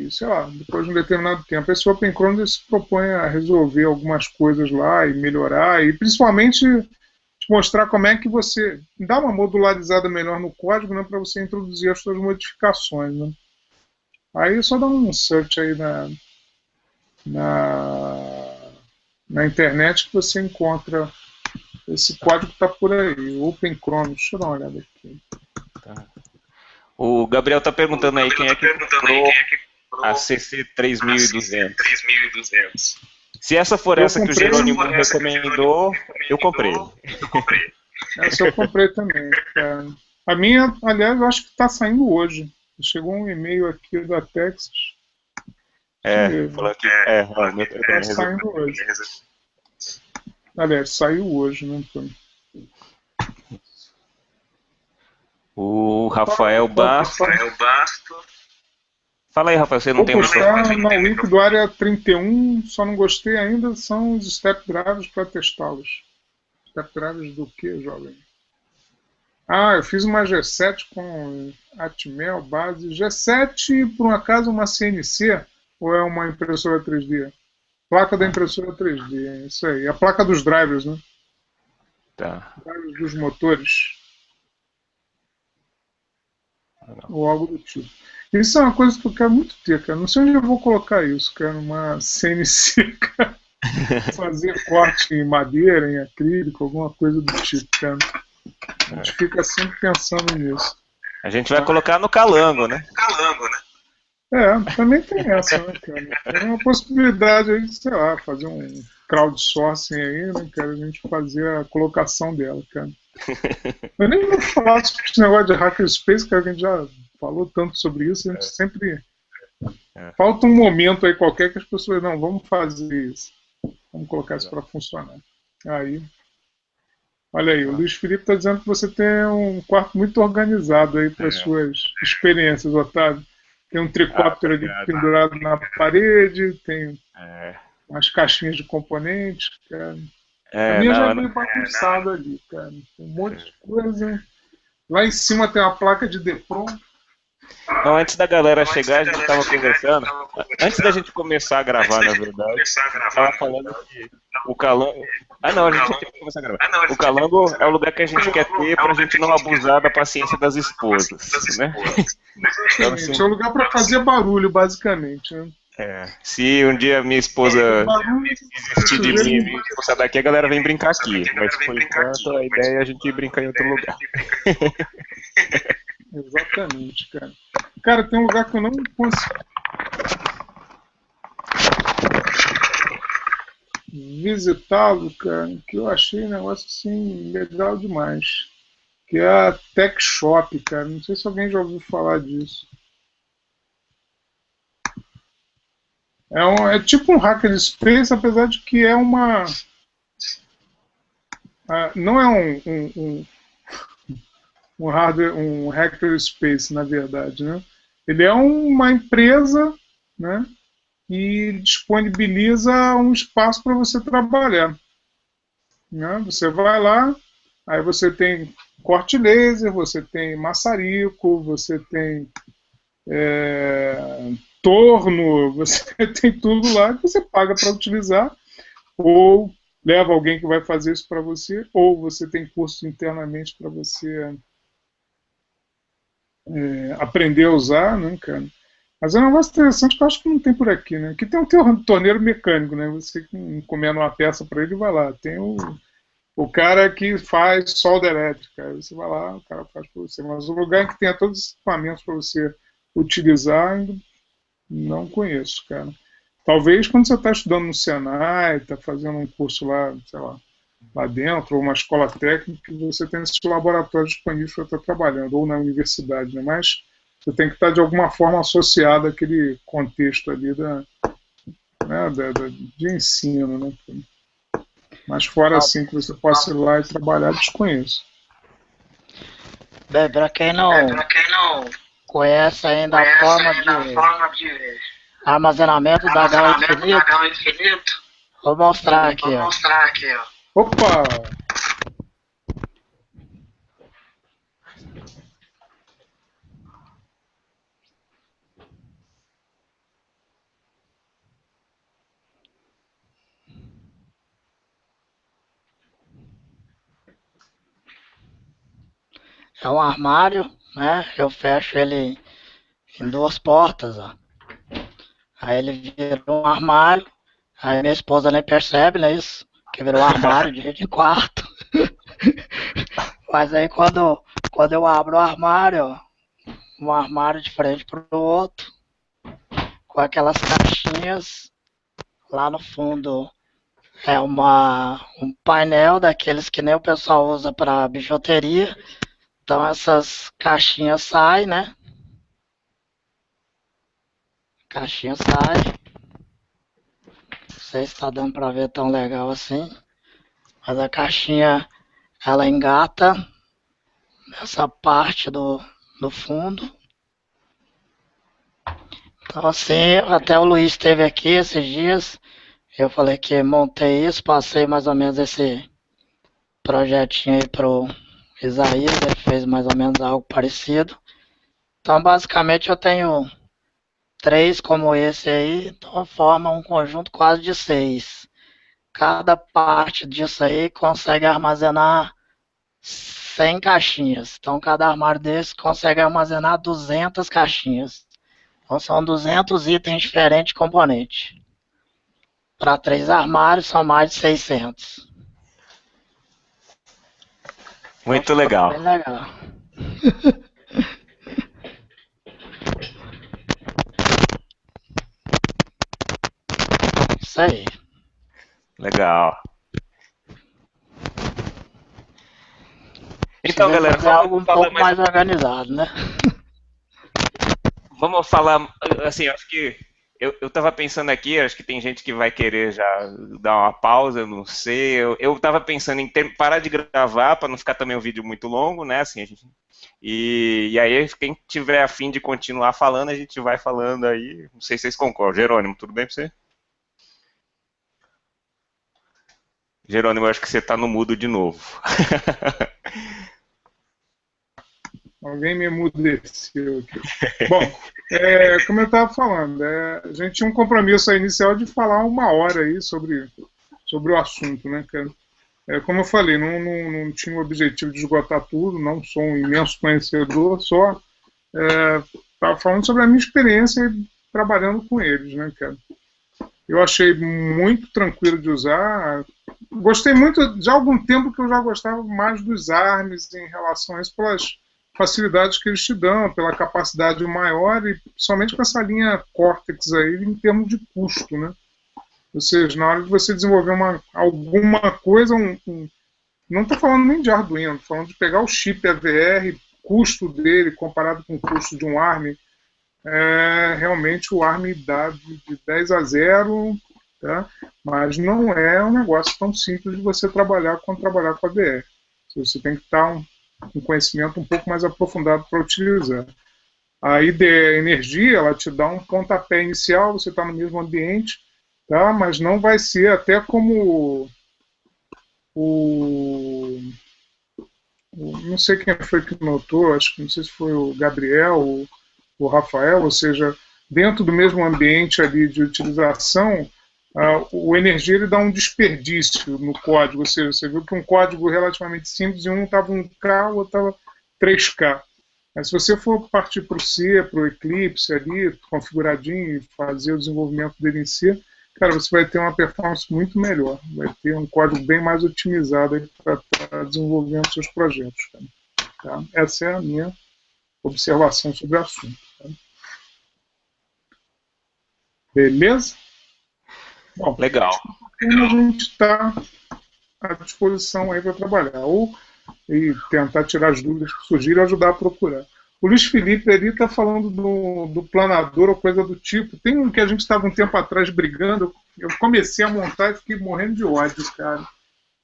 Sei lá, depois de um determinado tempo. Esse Open Cronos se propõe a resolver algumas coisas lá e melhorar, e principalmente te mostrar como é que você dá uma modularizada melhor no código, né, para você introduzir as suas modificações. Né? Aí só dá um search aí na internet que você encontra esse código que está por aí, Open Cronos. Deixa eu dar uma olhada aqui. Tá. O Gabriel está perguntando aí quem é que comprou a CC 3200. Se essa for essa que o Jerônimo recomendou, eu comprei. Essa eu comprei também. Cara. A minha, aliás, eu acho que está saindo hoje. Chegou um e-mail aqui da Texas. Falando que está saindo hoje. Aliás, saiu hoje, não foi? O Rafael Basto. Fala aí, Rafael, você não tem muito. Na link do Área 31, só não gostei ainda, são os step drivers para testá-los. Step drivers do que, jovem? Eu fiz uma G7 com Atmel, base. G7, por um acaso, uma CNC ou é uma impressora 3D? Placa da impressora 3D, é isso aí. A placa dos drivers, né? Tá. Drivers dos motores. Ou algo do tipo. Isso é uma coisa que eu quero muito ter, cara. Não sei onde eu vou colocar isso, cara. Uma CNC, cara. Fazer corte em madeira, em acrílico, alguma coisa do tipo, cara. A gente fica sempre pensando nisso. A gente vai colocar no calango, né? Também tem essa, né, cara? Tem uma possibilidade aí de, sei lá, fazer um crowdsourcing aí, né, cara? A gente fazer a colocação dela, cara. Eu nem vou falar sobre esse negócio de hackerspace, cara, que a gente já falou tanto sobre isso, a gente sempre... Falta um momento aí qualquer que as pessoas, não, vamos fazer isso. Vamos colocar isso para funcionar. Aí. Olha aí, o Luiz Felipe está dizendo que você tem um quarto muito organizado aí para suas experiências, Otávio. Tem um tricóptero ali pendurado na parede, tem umas caixinhas de componentes, cara. A minha já é meio bagunçada ali, cara. Tem um monte de coisa. Lá em cima tem uma placa de DEPROM. Não, antes da galera chegar, a gente estava conversando. Antes da gente começar a gravar, na verdade, estava falando que o Calango. Ah, não, a gente tem que começar a gravar. O Calango é o lugar que a gente quer ter pra gente não abusar da paciência das esposas, né? Então, assim, é um lugar para fazer barulho, basicamente, né? Se um dia minha esposa desistir de mim e vir expulsar daqui, a galera vem brincar aqui. Mas por enquanto a ideia é a gente brincar em outro lugar. Exatamente, cara. Cara, tem um lugar que eu não consigo visitá-lo, cara, que eu achei um negócio assim legal demais. Que é a Tech Shop, cara. Não sei se alguém já ouviu falar disso. É tipo um hackerspace, apesar de que é uma... não é um hardware, um hackerspace, na verdade, né? Ele é uma empresa, né, e disponibiliza um espaço para você trabalhar, né? Você vai lá, aí você tem corte laser, você tem maçarico, você tem torno, você tem tudo lá que você paga para utilizar, ou leva alguém que vai fazer isso para você, ou você tem curso internamente para você aprender a usar, né, cara? Mas é um negócio interessante que eu acho que não tem por aqui, né? Aqui tem um torneiro mecânico, né? Você encomenda uma peça para ele e vai lá. Tem o cara que faz solda elétrica. Aí você vai lá, o cara faz para você. Mas o lugar em que tenha todos os equipamentos para você utilizar, ainda não conheço, cara. Talvez quando você está estudando no Senai, está fazendo um curso lá, sei lá dentro, ou uma escola técnica, você tem esse laboratório disponível para estar trabalhando, ou na universidade, né? Mas você tem que estar de alguma forma associado àquele contexto ali de ensino, né? Mas fora assim que você possa ir lá e trabalhar, desconheço. Bem, para quem não conhece ainda a forma de armazenamento da HAL Infinito, vou mostrar aqui, ó. Opa! É um armário, né? Eu fecho ele em duas portas, ó. Aí ele virou um armário. Aí minha esposa nem percebe, né? Isso que virou um armário de quarto. Mas aí quando eu abro o armário, ó, um armário de frente para o outro, com aquelas caixinhas lá no fundo. É um painel daqueles que nem o pessoal usa para bijuteria. Então essas caixinhas saem, né? Caixinha sai. Não sei se está dando para ver tão legal assim. Mas a caixinha, ela engata nessa parte do fundo. Então assim, até o Luiz esteve aqui esses dias. Eu falei que montei isso, passei mais ou menos esse projetinho aí pro Isaías, ele fez mais ou menos algo parecido. Então basicamente eu tenho 3 como esse aí, então forma um conjunto quase de 6. Cada parte disso aí consegue armazenar 100 caixinhas. Então cada armário desse consegue armazenar 200 caixinhas. Então são 200 itens diferentes de componente. Para 3 armários são mais de 600. Muito legal. Bem legal. Isso aí. Legal. Então, galera, vamos algo um pouco mais organizado, né? Vamos falar, assim, acho que eu tava pensando aqui, acho que tem gente que vai querer já dar uma pausa, eu não sei. Eu tava pensando em parar de gravar para não ficar também um vídeo muito longo, né? Assim, e aí, quem tiver a fim de continuar falando, a gente vai falando aí. Não sei se vocês concordam. Jerônimo, tudo bem pra você? Jerônimo, eu acho que você tá no mudo de novo. Alguém me emudeceu aqui. Bom, como eu estava falando, a gente tinha um compromisso inicial de falar 1 hora aí sobre o assunto, né, cara? Como eu falei, não tinha o objetivo de esgotar tudo, não sou um imenso conhecedor, só estava falando sobre a minha experiência trabalhando com eles, né, cara? Eu achei muito tranquilo de usar, gostei muito, já há algum tempo que eu já gostava mais dos ARMS em relação a isso, pelas facilidades que eles te dão, pela capacidade maior e somente com essa linha Cortex aí em termos de custo, né? Ou seja, na hora de você desenvolver alguma coisa, não estou falando nem de Arduino, estou falando de pegar o chip AVR, custo dele comparado com o custo de um ARM, realmente o ARM dá de 10 a 0, tá? Mas não é um negócio tão simples de você trabalhar quanto trabalhar com a AVR. Você tem que estar um conhecimento um pouco mais aprofundado para utilizar. A IDE Energia, ela te dá um pontapé inicial, você está no mesmo ambiente, tá? Mas não vai ser até como não sei quem foi que notou, acho que não sei se foi o Gabriel ou o Rafael, ou seja, dentro do mesmo ambiente ali de utilização, o Energia ele dá um desperdício no código, ou seja, você viu que um código relativamente simples, em um estava 1K, o outro estava 3K. Mas se você for partir para o C, para o Eclipse ali, configuradinho, e fazer o desenvolvimento dele em C, cara, você vai ter uma performance muito melhor, vai ter um código bem mais otimizado para desenvolver os seus projetos. Tá? Essa é a minha observação sobre o assunto. Tá? Beleza? Bom, legal. A gente está à disposição aí para trabalhar, e tentar tirar as dúvidas que surgirem e ajudar a procurar. O Luiz Felipe ali está falando do planador ou coisa do tipo. Tem um que a gente estava um tempo atrás brigando, eu comecei a montar e fiquei morrendo de ódio, cara.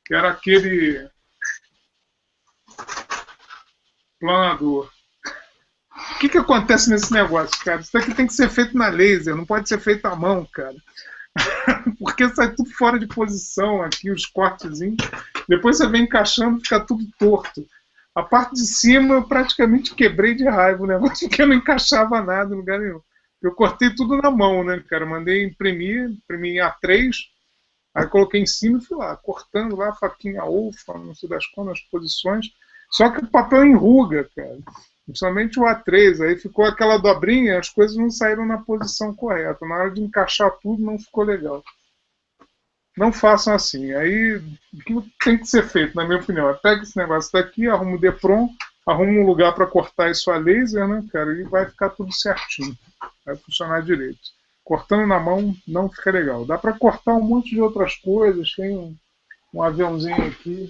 Que era aquele planador. O que acontece nesse negócio, cara? Isso aqui tem que ser feito na laser, não pode ser feito à mão, cara. Porque sai tudo fora de posição aqui, os cortezinhos. Depois você vem encaixando, fica tudo torto. A parte de cima eu praticamente quebrei de raiva o negócio, porque eu não encaixava nada em lugar nenhum. Eu cortei tudo na mão, né, cara? Mandei imprimir em A3, aí coloquei em cima e fui lá, cortando lá, faquinha alfa, não sei das quantas, as posições. Só que o papel enruga, cara. Principalmente o A3, aí ficou aquela dobrinha, as coisas não saíram na posição correta. Na hora de encaixar tudo, não ficou legal. Não façam assim. Aí, o que tem que ser feito, na minha opinião, pega esse negócio daqui, arruma o DEPROM, arruma um lugar para cortar isso a laser, né, cara, e vai ficar tudo certinho. Vai funcionar direito. Cortando na mão não fica legal. Dá para cortar um monte de outras coisas, tem um aviãozinho aqui.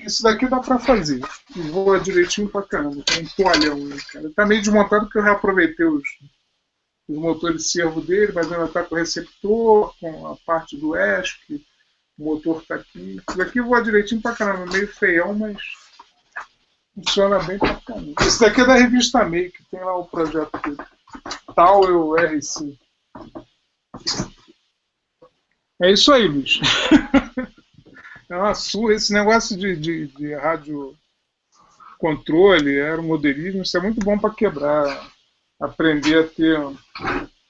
Isso daqui dá pra fazer. E voa direitinho pra caramba. Tem um toalhão, né, cara? Tá meio desmontado porque eu reaproveitei os motores de servo dele, mas ainda tá com o receptor, com a parte do ESC. O motor tá aqui. Isso daqui voa direitinho pra caramba. Meio feião, mas funciona bem pra caramba. Esse daqui é da revista Make, tem lá o projeto dele. Tauel RC. É isso aí, Luiz. É uma surra, esse negócio de rádio controle, aeromodelismo, isso é muito bom para quebrar, aprender a ter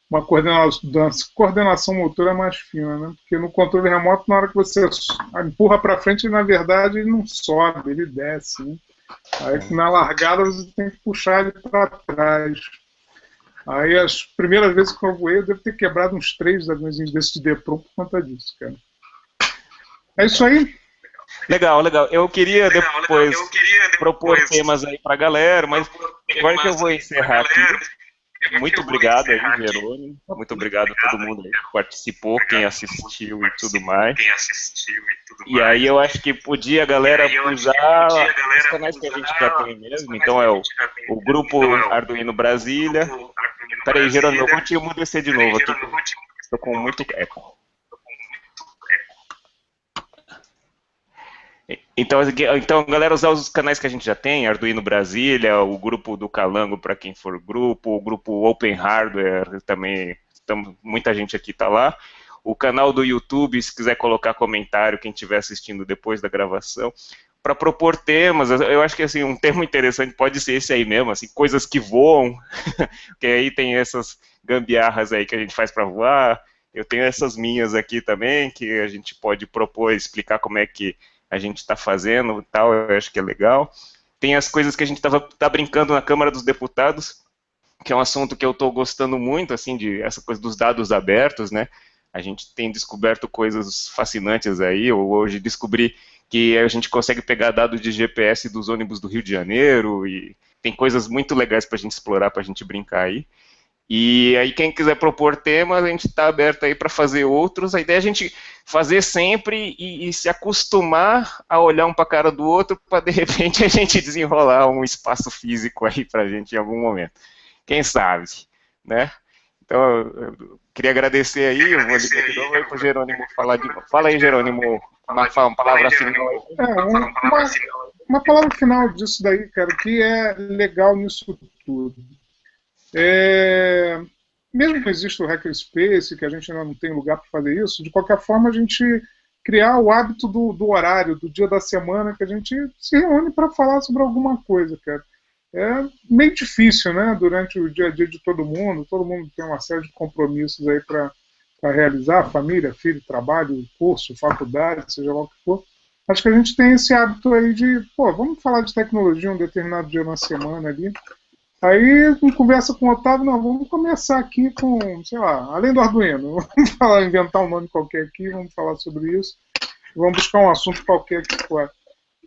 uma coordenação motora mais fina, né? Porque no controle remoto, na hora que você empurra para frente, na verdade ele não sobe, ele desce, né? Aí na largada você tem que puxar ele para trás. Aí as primeiras vezes que eu voei, eu devo ter quebrado uns 3 aviões desses de DEPROM por conta disso, cara. É isso aí. Legal, legal. Eu queria depois propor temas aí pra galera, mas agora que eu vou encerrar aqui, muito obrigado aí, Jerônimo. Muito obrigado a todo mundo aí que participou, quem assistiu e tudo mais. E aí eu acho que podia a galera usar os canais que a gente já tem mesmo. Então é o grupo Arduino Brasília, Peraí, Jerônimo, eu vou te mudecer de novo aqui. Estou com muito eco. Então, galera, usar os canais que a gente já tem, Arduino Brasília, o grupo do Calango para quem for grupo, o grupo Open Hardware também, muita gente aqui está lá. O canal do YouTube, se quiser colocar comentário, quem estiver assistindo depois da gravação, para propor temas. Eu acho que assim, um tema interessante pode ser esse aí mesmo, assim, coisas que voam, porque aí tem essas gambiarras aí que a gente faz para voar. Eu tenho essas minhas aqui também, que a gente pode propor, explicar como é que a gente está fazendo e tal, eu acho que é legal. Tem as coisas que a gente tá brincando na Câmara dos Deputados, que é um assunto que eu estou gostando muito, assim, de essa coisa dos dados abertos, né? A gente tem descoberto coisas fascinantes aí. Eu hoje descobri que a gente consegue pegar dados de GPS dos ônibus do Rio de Janeiro, e tem coisas muito legais para a gente explorar, para a gente brincar aí. E aí quem quiser propor temas, a gente está aberto aí para fazer outros. A ideia é a gente fazer sempre e se acostumar a olhar um para a cara do outro, para de repente a gente desenrolar um espaço físico aí para a gente em algum momento. Quem sabe, né? Então, eu queria agradecer aí, eu vou ligar de novo aí para o Jerônimo falar de novo. Fala aí, Jerônimo, uma palavra final aí. Uma palavra final disso daí, cara, que é legal nisso tudo. Mesmo que exista o Hackerspace, que a gente ainda não tem lugar para fazer isso, de qualquer forma a gente criar o hábito do horário, do dia da semana, que a gente se reúne para falar sobre alguma coisa, cara. É meio difícil, né? Durante o dia a dia de todo mundo tem uma série de compromissos aí para realizar, família, filho, trabalho, curso, faculdade, seja lá o que for. Acho que a gente tem esse hábito aí de, vamos falar de tecnologia um determinado dia na semana ali. Aí, em conversa com o Otávio, não, vamos começar aqui com, sei lá, além do Arduino, vamos inventar um nome qualquer aqui, vamos falar sobre isso, vamos buscar um assunto qualquer aqui fora.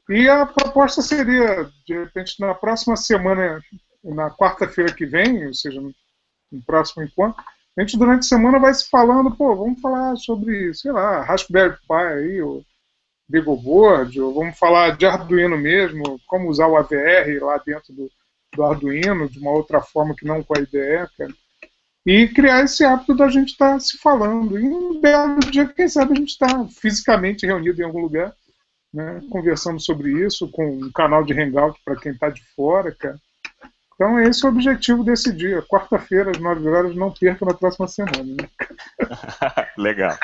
E a proposta seria, de repente, na próxima semana, na quarta-feira que vem, ou seja, no próximo encontro, a gente durante a semana vai se falando, vamos falar sobre, sei lá, Raspberry Pi aí, ou BeagleBoard, ou vamos falar de Arduino mesmo, como usar o AVR lá dentro do Arduino, de uma outra forma que não com a IDE, cara. E criar esse hábito da gente estar se falando. E um belo dia, quem sabe, a gente está fisicamente reunido em algum lugar, né, conversando sobre isso, com um canal de Hangout para quem está de fora, cara. Então esse é o objetivo desse dia. Quarta-feira, às 9 horas, não perca na próxima semana. Né? Legal.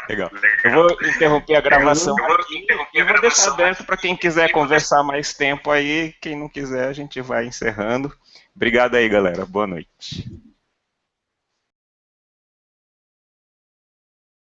Eu vou interromper a gravação aqui e vou deixar aberto para quem quiser conversar mais tempo aí. Quem não quiser, a gente vai encerrando. Obrigado aí, galera. Boa noite.